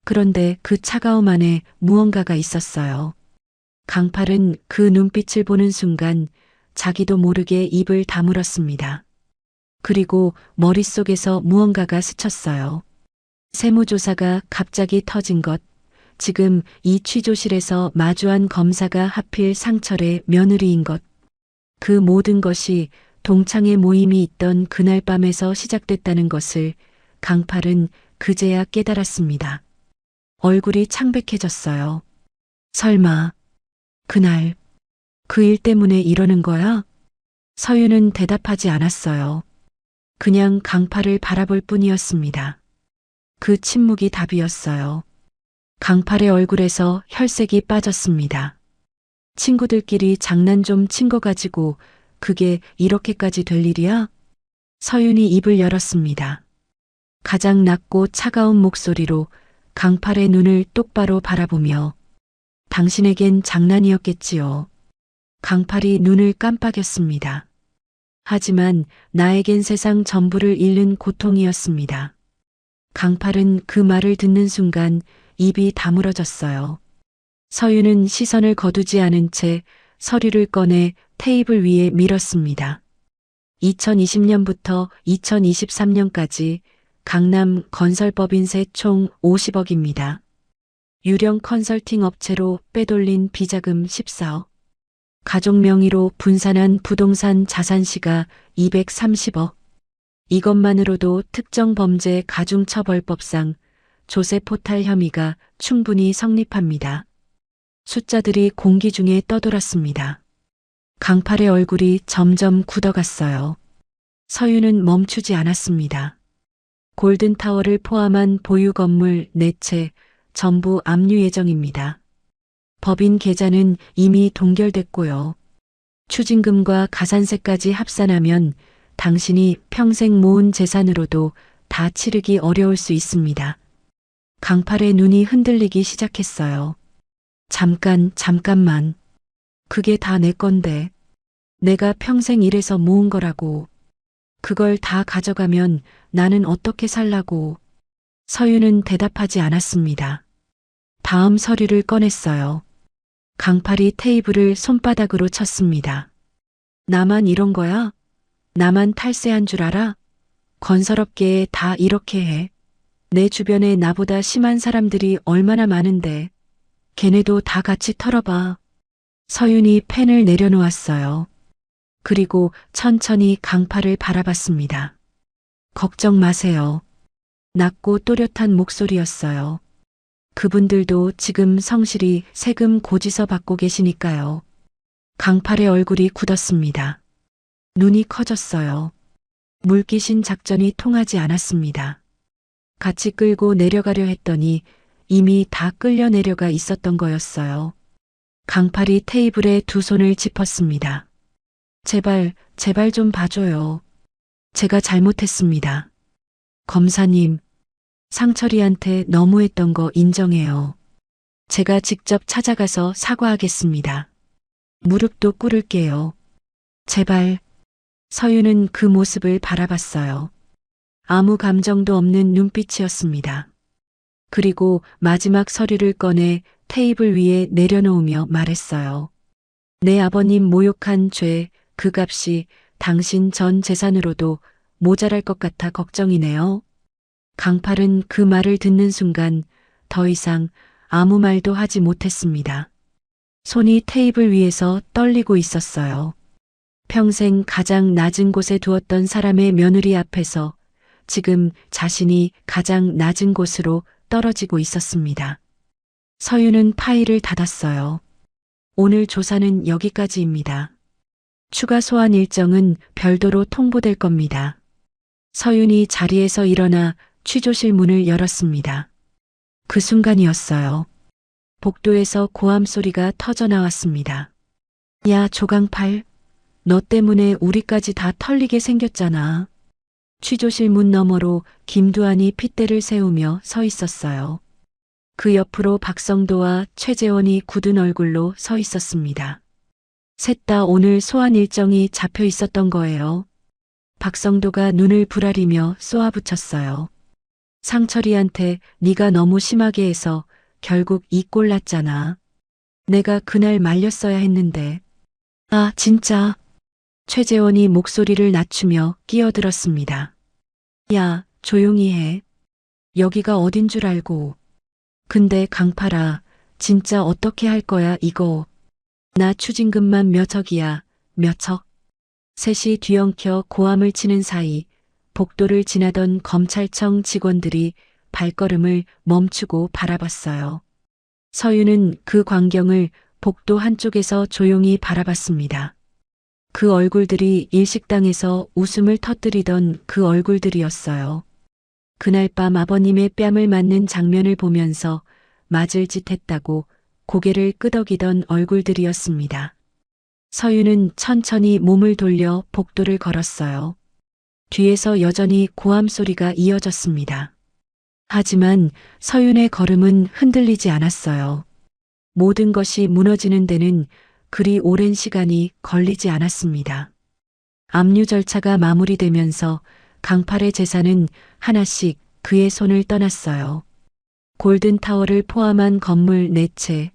그런데 그 차가움 안에 무언가가 있었어요. 강팔은 그 눈빛을 보는 순간 자기도 모르게 입을 다물었습니다. 그리고 머릿속에서 무언가가 스쳤어요. 세무조사가 갑자기 터진 것, 지금 이 취조실에서 마주한 검사가 하필 상철의 며느리인 것, 그 모든 것이 동창회 모임이 있던 그날 밤에서 시작됐다는 것을 강팔은 그제야 깨달았습니다. 얼굴이 창백해졌어요. 설마 그날 그 일 때문에 이러는 거야? 서윤은 대답하지 않았어요. 그냥 강팔을 바라볼 뿐이었습니다. 그 침묵이 답이었어요. 강팔의 얼굴에서 혈색이 빠졌습니다. 친구들끼리 장난 좀 친 거 가지고 그게 이렇게까지 될 일이야? 서윤이 입을 열었습니다. 가장 낮고 차가운 목소리로 강팔의 눈을 똑바로 바라보며 당신에겐 장난이었겠지요. 강팔이 눈을 깜빡였습니다. 하지만 나에겐 세상 전부를 잃는 고통이었습니다. 강팔은 그 말을 듣는 순간 입이 다물어졌어요. 서윤은 시선을 거두지 않은 채 서류를 꺼내 테이블 위에 밀었습니다. 2020년부터 2023년까지 강남 건설법인세 총 50억입니다. 유령 컨설팅 업체로 빼돌린 비자금 14억. 가족 명의로 분산한 부동산 자산시가 230억. 이것만으로도 특정범죄 가중처벌법상 조세포탈 혐의가 충분히 성립합니다. 숫자들이 공기 중에 떠돌았습니다. 강팔의 얼굴이 점점 굳어갔어요. 서윤은 멈추지 않았습니다. 골든타워를 포함한 보유 건물 4채 전부 압류 예정입니다. 법인 계좌는 이미 동결됐고요. 추징금과 가산세까지 합산하면 당신이 평생 모은 재산으로도 다 치르기 어려울 수 있습니다. 강팔의 눈이 흔들리기 시작했어요. 잠깐만. 그게 다 내 건데. 내가 평생 일해서 모은 거라고. 그걸 다 가져가면 나는 어떻게 살라고. 서윤은 대답하지 않았습니다. 다음 서류를 꺼냈어요. 강팔이 테이블을 손바닥으로 쳤습니다. 나만 이런 거야? 나만 탈세한 줄 알아? 건설업계에 다 이렇게 해. 내 주변에 나보다 심한 사람들이 얼마나 많은데 걔네도 다 같이 털어봐. 서윤이 펜을 내려놓았어요. 그리고 천천히 강파를 바라봤습니다. 걱정 마세요. 낮고 또렷한 목소리였어요. 그분들도 지금 성실히 세금 고지서 받고 계시니까요. 강팔의 얼굴이 굳었습니다. 눈이 커졌어요. 물귀신 작전이 통하지 않았습니다. 같이 끌고 내려가려 했더니 이미 다 끌려 내려가 있었던 거였어요. 강팔이 테이블에 두 손을 짚었습니다. 제발 좀 봐줘요. 제가 잘못했습니다. 검사님, 상철이한테 너무했던 거 인정해요. 제가 직접 찾아가서 사과하겠습니다. 무릎도 꿇을게요. 제발. 서윤은 그 모습을 바라봤어요. 아무 감정도 없는 눈빛이었습니다. 그리고 마지막 서류를 꺼내 테이블 위에 내려놓으며 말했어요. 내 아버님 모욕한 죄, 그 값이 당신 전 재산으로도 모자랄 것 같아 걱정이네요. 강팔은 그 말을 듣는 순간 더 이상 아무 말도 하지 못했습니다. 손이 테이블 위에서 떨리고 있었어요. 평생 가장 낮은 곳에 두었던 사람의 며느리 앞에서 지금 자신이 가장 낮은 곳으로 떨어지고 있었습니다. 서윤은 파일을 닫았어요. 오늘 조사는 여기까지입니다. 추가 소환 일정은 별도로 통보될 겁니다. 서윤이 자리에서 일어나 취조실 문을 열었습니다. 그 순간이었어요. 복도에서 고함 소리가 터져 나왔습니다. 야, 조강팔. 너 때문에 우리까지 다 털리게 생겼잖아. 취조실 문 너머로 김두한이 핏대를 세우며 서 있었어요. 그 옆으로 박성도와 최재원이 굳은 얼굴로 서 있었습니다. 셋 다 오늘 소환 일정이 잡혀 있었던 거예요. 박성도가 눈을 부라리며 쏘아붙였어요. 상철이한테 네가 너무 심하게 해서 결국 이 꼴 났잖아. 내가 그날 말렸어야 했는데. 아, 진짜. 최재원이 목소리를 낮추며 끼어들었습니다. 야, 조용히 해. 여기가 어딘 줄 알고. 근데 강팔아, 진짜 어떻게 할 거야 이거. 나 추징금만 몇 척이야, 몇 척. 셋이 뒤엉켜 고함을 치는 사이 복도를 지나던 검찰청 직원들이 발걸음을 멈추고 바라봤어요. 서윤은 그 광경을 복도 한쪽에서 조용히 바라봤습니다. 그 얼굴들이 일식당에서 웃음을 터뜨리던 그 얼굴들이었어요. 그날 밤 아버님의 뺨을 맞는 장면을 보면서 맞을 짓 했다고 고개를 끄덕이던 얼굴들이었습니다. 서윤은 천천히 몸을 돌려 복도를 걸었어요. 뒤에서 여전히 고함 소리가 이어졌습니다. 하지만 서윤의 걸음은 흔들리지 않았어요. 모든 것이 무너지는 데는 그리 오랜 시간이 걸리지 않았습니다. 압류 절차가 마무리되면서 강팔의 재산은 하나씩 그의 손을 떠났어요. 골든타워를 포함한 건물 4채,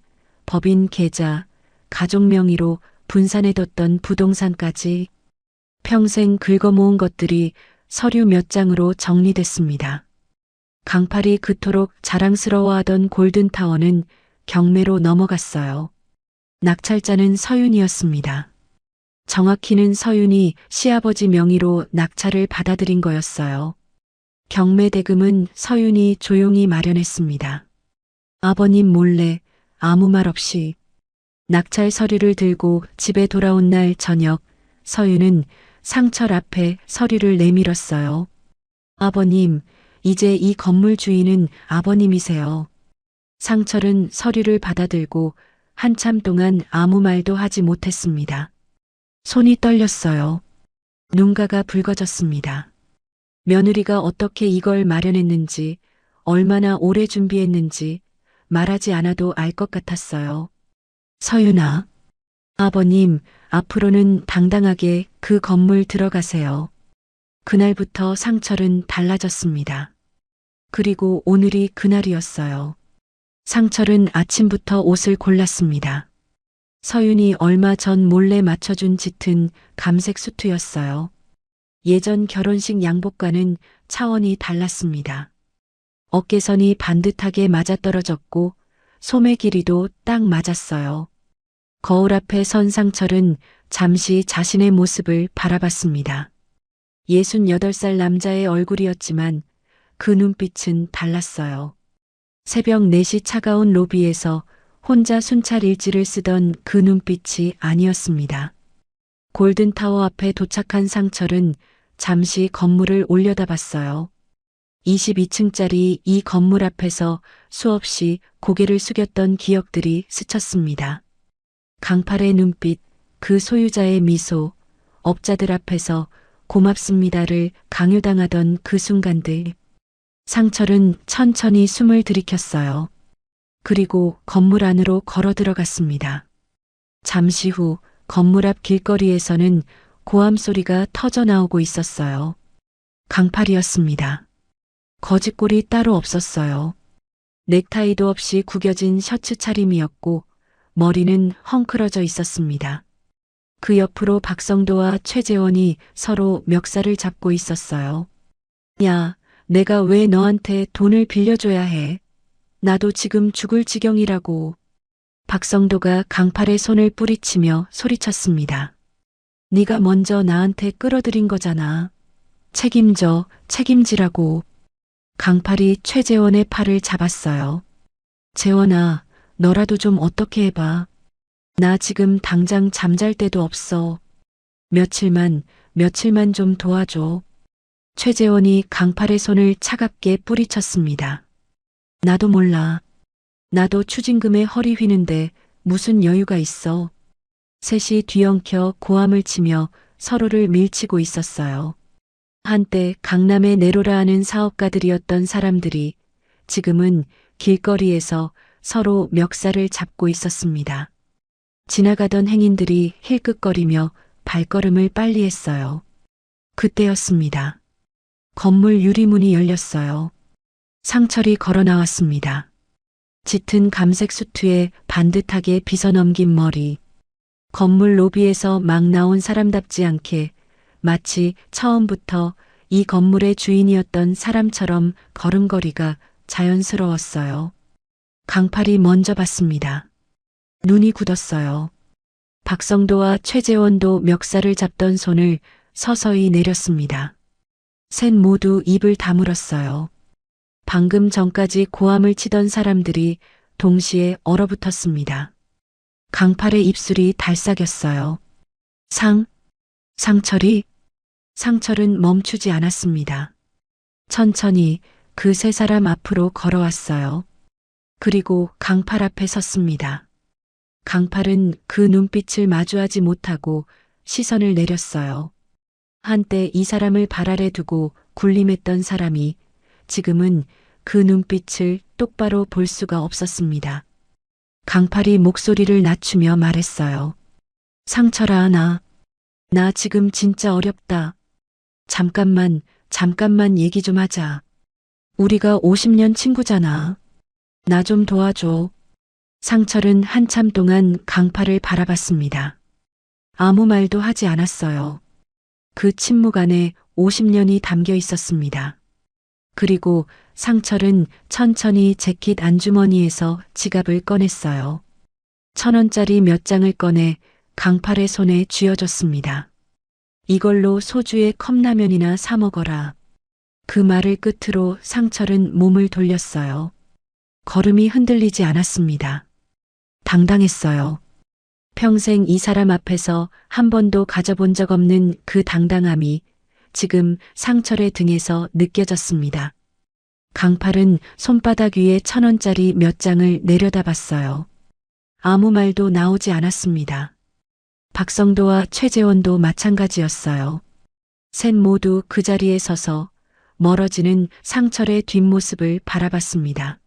법인 계좌, 가족 명의로 분산해뒀던 부동산까지 평생 긁어모은 것들이 서류 몇 장으로 정리됐습니다. 강팔이 그토록 자랑스러워하던 골든타워는 경매로 넘어갔어요. 낙찰자는 서윤이었습니다. 정확히는 서윤이 시아버지 명의로 낙찰을 받아들인 거였어요. 경매 대금은 서윤이 조용히 마련했습니다. 아버님 몰래 아무 말 없이 낙찰 서류를 들고 집에 돌아온 날 저녁 서윤은 상철 앞에 서류를 내밀었어요. 아버님, 이제 이 건물 주인은 아버님이세요. 상철은 서류를 받아들고 한참 동안 아무 말도 하지 못했습니다. 손이 떨렸어요. 눈가가 붉어졌습니다. 며느리가 어떻게 이걸 마련했는지, 얼마나 오래 준비했는지 말하지 않아도 알 것 같았어요. 서윤아, 아버님, 앞으로는 당당하게 그 건물 들어가세요. 그날부터 상철은 달라졌습니다. 그리고 오늘이 그날이었어요. 상철은 아침부터 옷을 골랐습니다. 서윤이 얼마 전 몰래 맞춰준 짙은 감색 수트였어요. 예전 결혼식 양복과는 차원이 달랐습니다. 어깨선이 반듯하게 맞아떨어졌고 소매 길이도 딱 맞았어요. 거울 앞에 선 상철은 잠시 자신의 모습을 바라봤습니다. 68살 남자의 얼굴이었지만 그 눈빛은 달랐어요. 새벽 4시 차가운 로비에서 혼자 순찰 일지를 쓰던 그 눈빛이 아니었습니다. 골든타워 앞에 도착한 상철은 잠시 건물을 올려다봤어요. 22층짜리 이 건물 앞에서 수없이 고개를 숙였던 기억들이 스쳤습니다. 강팔의 눈빛, 그 소유자의 미소, 업자들 앞에서 고맙습니다를 강요당하던 그 순간들. 상철은 천천히 숨을 들이켰어요. 그리고 건물 안으로 걸어 들어갔습니다. 잠시 후 건물 앞 길거리에서는 고함 소리가 터져 나오고 있었어요. 강팔이었습니다. 거짓골이 따로 없었어요. 넥타이도 없이 구겨진 셔츠 차림이었고 머리는 헝클어져 있었습니다. 그 옆으로 박성도와 최재원이 서로 멱살을 잡고 있었어요. 야, 내가 왜 너한테 돈을 빌려줘야 해? 나도 지금 죽을 지경이라고. 박성도가 강팔의 손을 뿌리치며 소리쳤습니다. 네가 먼저 나한테 끌어들인 거잖아. 책임져, 책임지라고. 강팔이 최재원의 팔을 잡았어요. 재원아, 너라도 좀 어떻게 해봐. 나 지금 당장 잠잘 데도 없어. 며칠만 좀 도와줘. 최재원이 강팔의 손을 차갑게 뿌리쳤습니다. 나도 몰라. 나도 추징금에 허리 휘는데 무슨 여유가 있어. 셋이 뒤엉켜 고함을 치며 서로를 밀치고 있었어요. 한때 강남의 네로라 하는 사업가들이었던 사람들이 지금은 길거리에서 서로 멱살을 잡고 있었습니다. 지나가던 행인들이 힐끗거리며 발걸음을 빨리 했어요. 그때였습니다. 건물 유리문이 열렸어요. 상철이 걸어 나왔습니다. 짙은 감색 수트에 반듯하게 빗어넘긴 머리. 건물 로비에서 막 나온 사람답지 않게 마치 처음부터 이 건물의 주인이었던 사람처럼 걸음걸이가 자연스러웠어요. 강팔이 먼저 봤습니다. 눈이 굳었어요. 박성도와 최재원도 멱살을 잡던 손을 서서히 내렸습니다. 셋 모두 입을 다물었어요. 방금 전까지 고함을 치던 사람들이 동시에 얼어붙었습니다. 강팔의 입술이 달싹였어요. 상철이? 상철은 멈추지 않았습니다. 천천히 그 세 사람 앞으로 걸어왔어요. 그리고 강팔 앞에 섰습니다. 강팔은 그 눈빛을 마주하지 못하고 시선을 내렸어요. 한때 이 사람을 발 아래 두고 군림했던 사람이 지금은 그 눈빛을 똑바로 볼 수가 없었습니다. 강팔이 목소리를 낮추며 말했어요. 상철아, 나 지금 진짜 어렵다. 잠깐만 얘기 좀 하자. 우리가 50년 친구잖아. 나 좀 도와줘. 상철은 한참 동안 강팔을 바라봤습니다. 아무 말도 하지 않았어요. 그 침묵 안에 50년이 담겨 있었습니다. 그리고 상철은 천천히 재킷 안주머니에서 지갑을 꺼냈어요. 1,000원짜리 몇 장을 꺼내 강팔의 손에 쥐어줬습니다. 이걸로 소주에 컵라면이나 사 먹어라. 그 말을 끝으로 상철은 몸을 돌렸어요. 걸음이 흔들리지 않았습니다. 당당했어요. 평생 이 사람 앞에서 한 번도 가져본 적 없는 그 당당함이 지금 상철의 등에서 느껴졌습니다. 강팔은 손바닥 위에 1,000원짜리 몇 장을 내려다봤어요. 아무 말도 나오지 않았습니다. 박성도와 최재원도 마찬가지였어요. 셋 모두 그 자리에 서서 멀어지는 상철의 뒷모습을 바라봤습니다.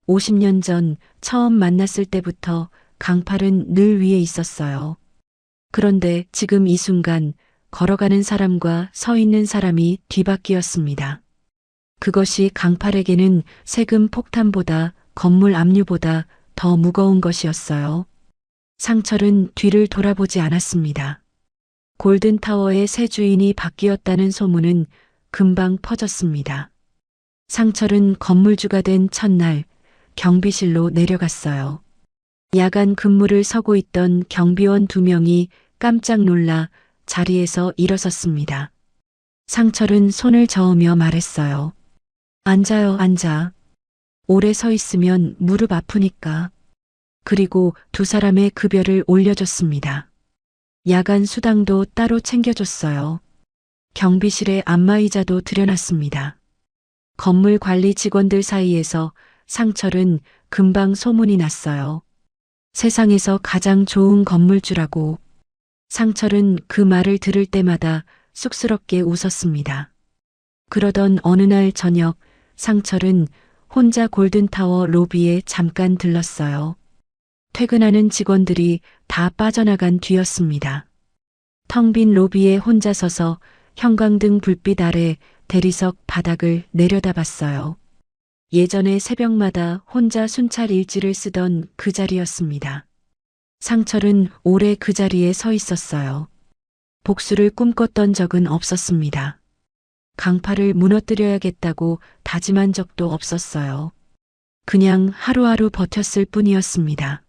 50년 전 처음 만났을 때부터 강팔은 늘 위에 있었어요. 그런데 지금 이 순간 걸어가는 사람과 서 있는 사람이 뒤바뀌었습니다. 그것이 강팔에게는 세금 폭탄보다 건물 압류보다 더 무거운 것이었어요. 상철은 뒤를 돌아보지 않았습니다. 골든타워의 새 주인이 바뀌었다는 소문은 금방 퍼졌습니다. 상철은 건물주가 된 첫날 경비실로 내려갔어요. 야간 근무를 서고 있던 경비원 2명이 깜짝 놀라 자리에서 일어섰습니다. 상철은 손을 저으며 말했어요. 앉아요, 앉아. 오래 서 있으면 무릎 아프니까. 그리고 2사람의 급여를 올려줬습니다. 야간 수당도 따로 챙겨줬어요. 경비실에 안마의자도 들여놨습니다. 건물 관리 직원들 사이에서 상철은 금방 소문이 났어요. 세상에서 가장 좋은 건물주라고. 상철은 그 말을 들을 때마다 쑥스럽게 웃었습니다. 그러던 어느 날 저녁 상철은 혼자 골든타워 로비에 잠깐 들렀어요. 퇴근하는 직원들이 다 빠져나간 뒤였습니다. 텅 빈 로비에 혼자 서서 형광등 불빛 아래 대리석 바닥을 내려다봤어요. 예전에 새벽마다 혼자 순찰 일지를 쓰던 그 자리였습니다. 상철은 오래 그 자리에 서 있었어요. 복수를 꿈꿨던 적은 없었습니다. 강파를 무너뜨려야겠다고 다짐한 적도 없었어요. 그냥 하루하루 버텼을 뿐이었습니다.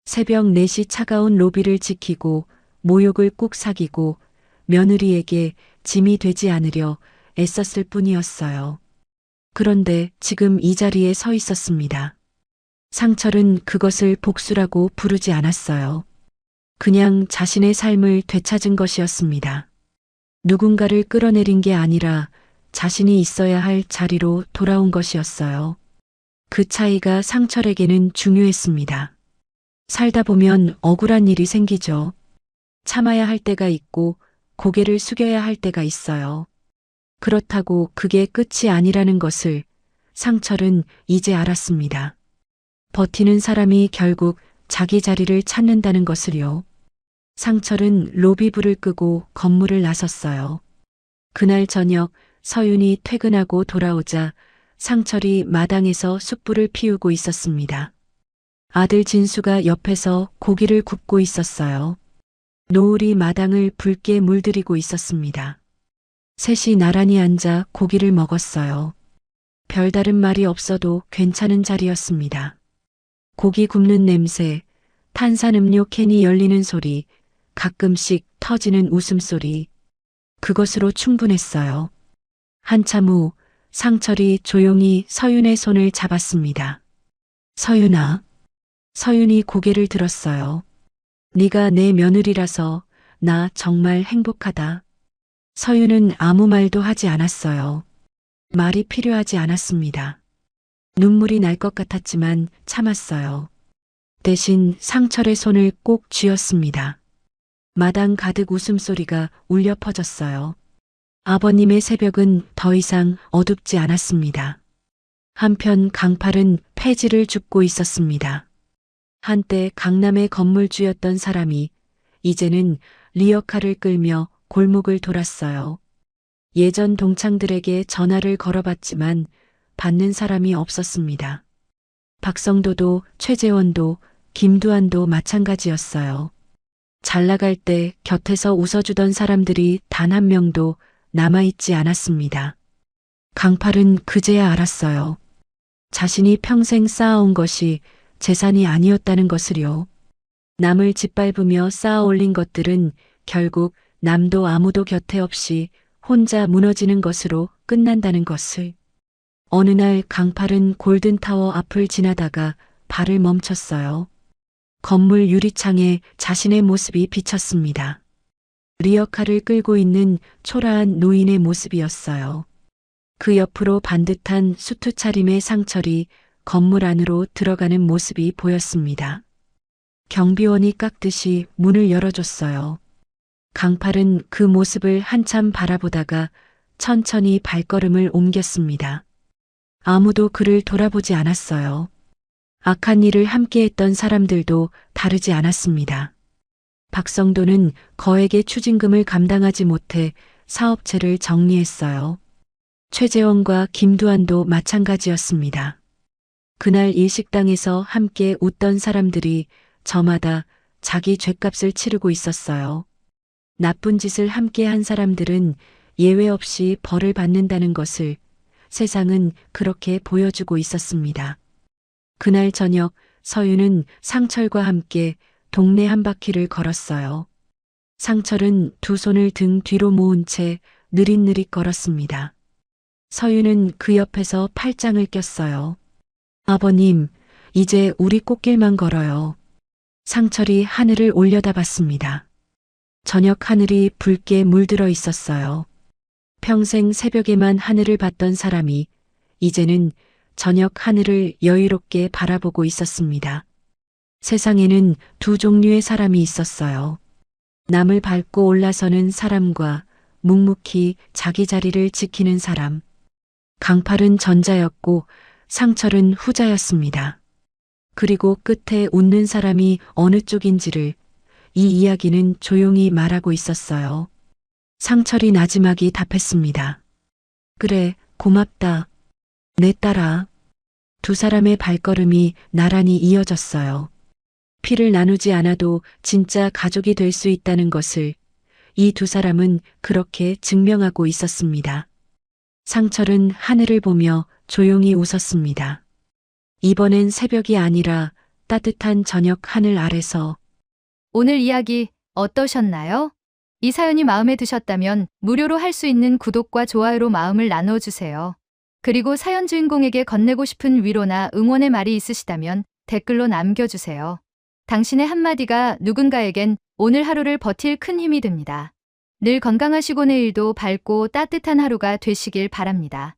새벽 4시 차가운 로비를 지키고 모욕을 꾹 사귀고 며느리에게 짐이 되지 않으려 애썼을 뿐이었어요. 그런데 지금 이 자리에 서 있었습니다. 상철은 그것을 복수라고 부르지 않았어요. 그냥 자신의 삶을 되찾은 것이었습니다. 누군가를 끌어내린 게 아니라 자신이 있어야 할 자리로 돌아온 것이었어요. 그 차이가 상철에게는 중요했습니다. 살다 보면 억울한 일이 생기죠. 참아야 할 때가 있고 고개를 숙여야 할 때가 있어요. 그렇다고 그게 끝이 아니라는 것을 상철은 이제 알았습니다. 버티는 사람이 결국 자기 자리를 찾는다는 것을요. 상철은 로비불을 끄고 건물을 나섰어요. 그날 저녁 서윤이 퇴근하고 돌아오자 상철이 마당에서 숯불을 피우고 있었습니다. 아들 진수가 옆에서 고기를 굽고 있었어요. 노을이 마당을 붉게 물들이고 있었습니다. 셋이 나란히 앉아 고기를 먹었어요. 별다른 말이 없어도 괜찮은 자리였습니다. 고기 굽는 냄새, 탄산음료 캔이 열리는 소리, 가끔씩 터지는 웃음소리. 그것으로 충분했어요. 한참 후 상철이 조용히 서윤의 손을 잡았습니다. 서윤아. 서윤이 고개를 들었어요. 네가 내 며느리라서 나 정말 행복하다. 서윤은 아무 말도 하지 않았어요. 말이 필요하지 않았습니다. 눈물이 날 것 같았지만 참았어요. 대신 상철의 손을 꼭 쥐었습니다. 마당 가득 웃음소리가 울려 퍼졌어요. 아버님의 새벽은 더 이상 어둡지 않았습니다. 한편 강팔은 폐지를 줍고 있었습니다. 한때 강남의 건물주였던 사람이 이제는 리어카를 끌며 골목을 돌았어요. 예전 동창들에게 전화를 걸어봤지만 받는 사람이 없었습니다. 박성도도 최재원도 김두한도 마찬가지였어요. 잘 나갈 때 곁에서 웃어주던 사람들이 단 한 명도 남아있지 않았습니다. 강팔은 그제야 알았어요. 자신이 평생 쌓아온 것이 재산이 아니었다는 것을요. 남을 짓밟으며 쌓아 올린 것들은 결국 남도 아무도 곁에 없이 혼자 무너지는 것으로 끝난다는 것을. 어느 날 강팔은 골든타워 앞을 지나다가 발을 멈췄어요. 건물 유리창에 자신의 모습이 비쳤습니다. 리어카를 끌고 있는 초라한 노인의 모습이었어요. 그 옆으로 반듯한 수트 차림의 상철이 건물 안으로 들어가는 모습이 보였습니다. 경비원이 깎듯이 문을 열어줬어요. 강팔은 그 모습을 한참 바라보다가 천천히 발걸음을 옮겼습니다. 아무도 그를 돌아보지 않았어요. 악한 일을 함께했던 사람들도 다르지 않았습니다. 박성도는 거액의 추징금을 감당하지 못해 사업체를 정리했어요. 최재원과 김두한도 마찬가지였습니다. 그날 일식당에서 함께 웃던 사람들이 저마다 자기 죗값을 치르고 있었어요. 나쁜 짓을 함께 한 사람들은 예외 없이 벌을 받는다는 것을 세상은 그렇게 보여주고 있었습니다. 그날 저녁 서유는 상철과 함께 동네 한 바퀴를 걸었어요. 상철은 두 손을 등 뒤로 모은 채 느릿느릿 걸었습니다. 서유는 그 옆에서 팔짱을 꼈어요. 아버님, 이제 우리 꽃길만 걸어요. 상철이 하늘을 올려다봤습니다. 저녁 하늘이 붉게 물들어 있었어요. 평생 새벽에만 하늘을 봤던 사람이 이제는 저녁 하늘을 여유롭게 바라보고 있었습니다. 세상에는 두 종류의 사람이 있었어요. 남을 밟고 올라서는 사람과 묵묵히 자기 자리를 지키는 사람. 강팔은 전자였고 상철은 후자였습니다. 그리고 끝에 웃는 사람이 어느 쪽인지를 이 이야기는 조용히 말하고 있었어요. 상철이 나지막이 답했습니다. 그래, 고맙다. 내 딸아. 두 사람의 발걸음이 나란히 이어졌어요. 피를 나누지 않아도 진짜 가족이 될 수 있다는 것을 이 두 사람은 그렇게 증명하고 있었습니다. 상철은 하늘을 보며 조용히 웃었습니다. 이번엔 새벽이 아니라 따뜻한 저녁 하늘 아래서 오늘 이야기 어떠셨나요? 이 사연이 마음에 드셨다면 무료로 할 수 있는 구독과 좋아요로 마음을 나누어 주세요. 그리고 사연 주인공에게 건네고 싶은 위로나 응원의 말이 있으시다면 댓글로 남겨주세요. 당신의 한마디가 누군가에겐 오늘 하루를 버틸 큰 힘이 됩니다. 늘 건강하시고 내일도 밝고 따뜻한 하루가 되시길 바랍니다.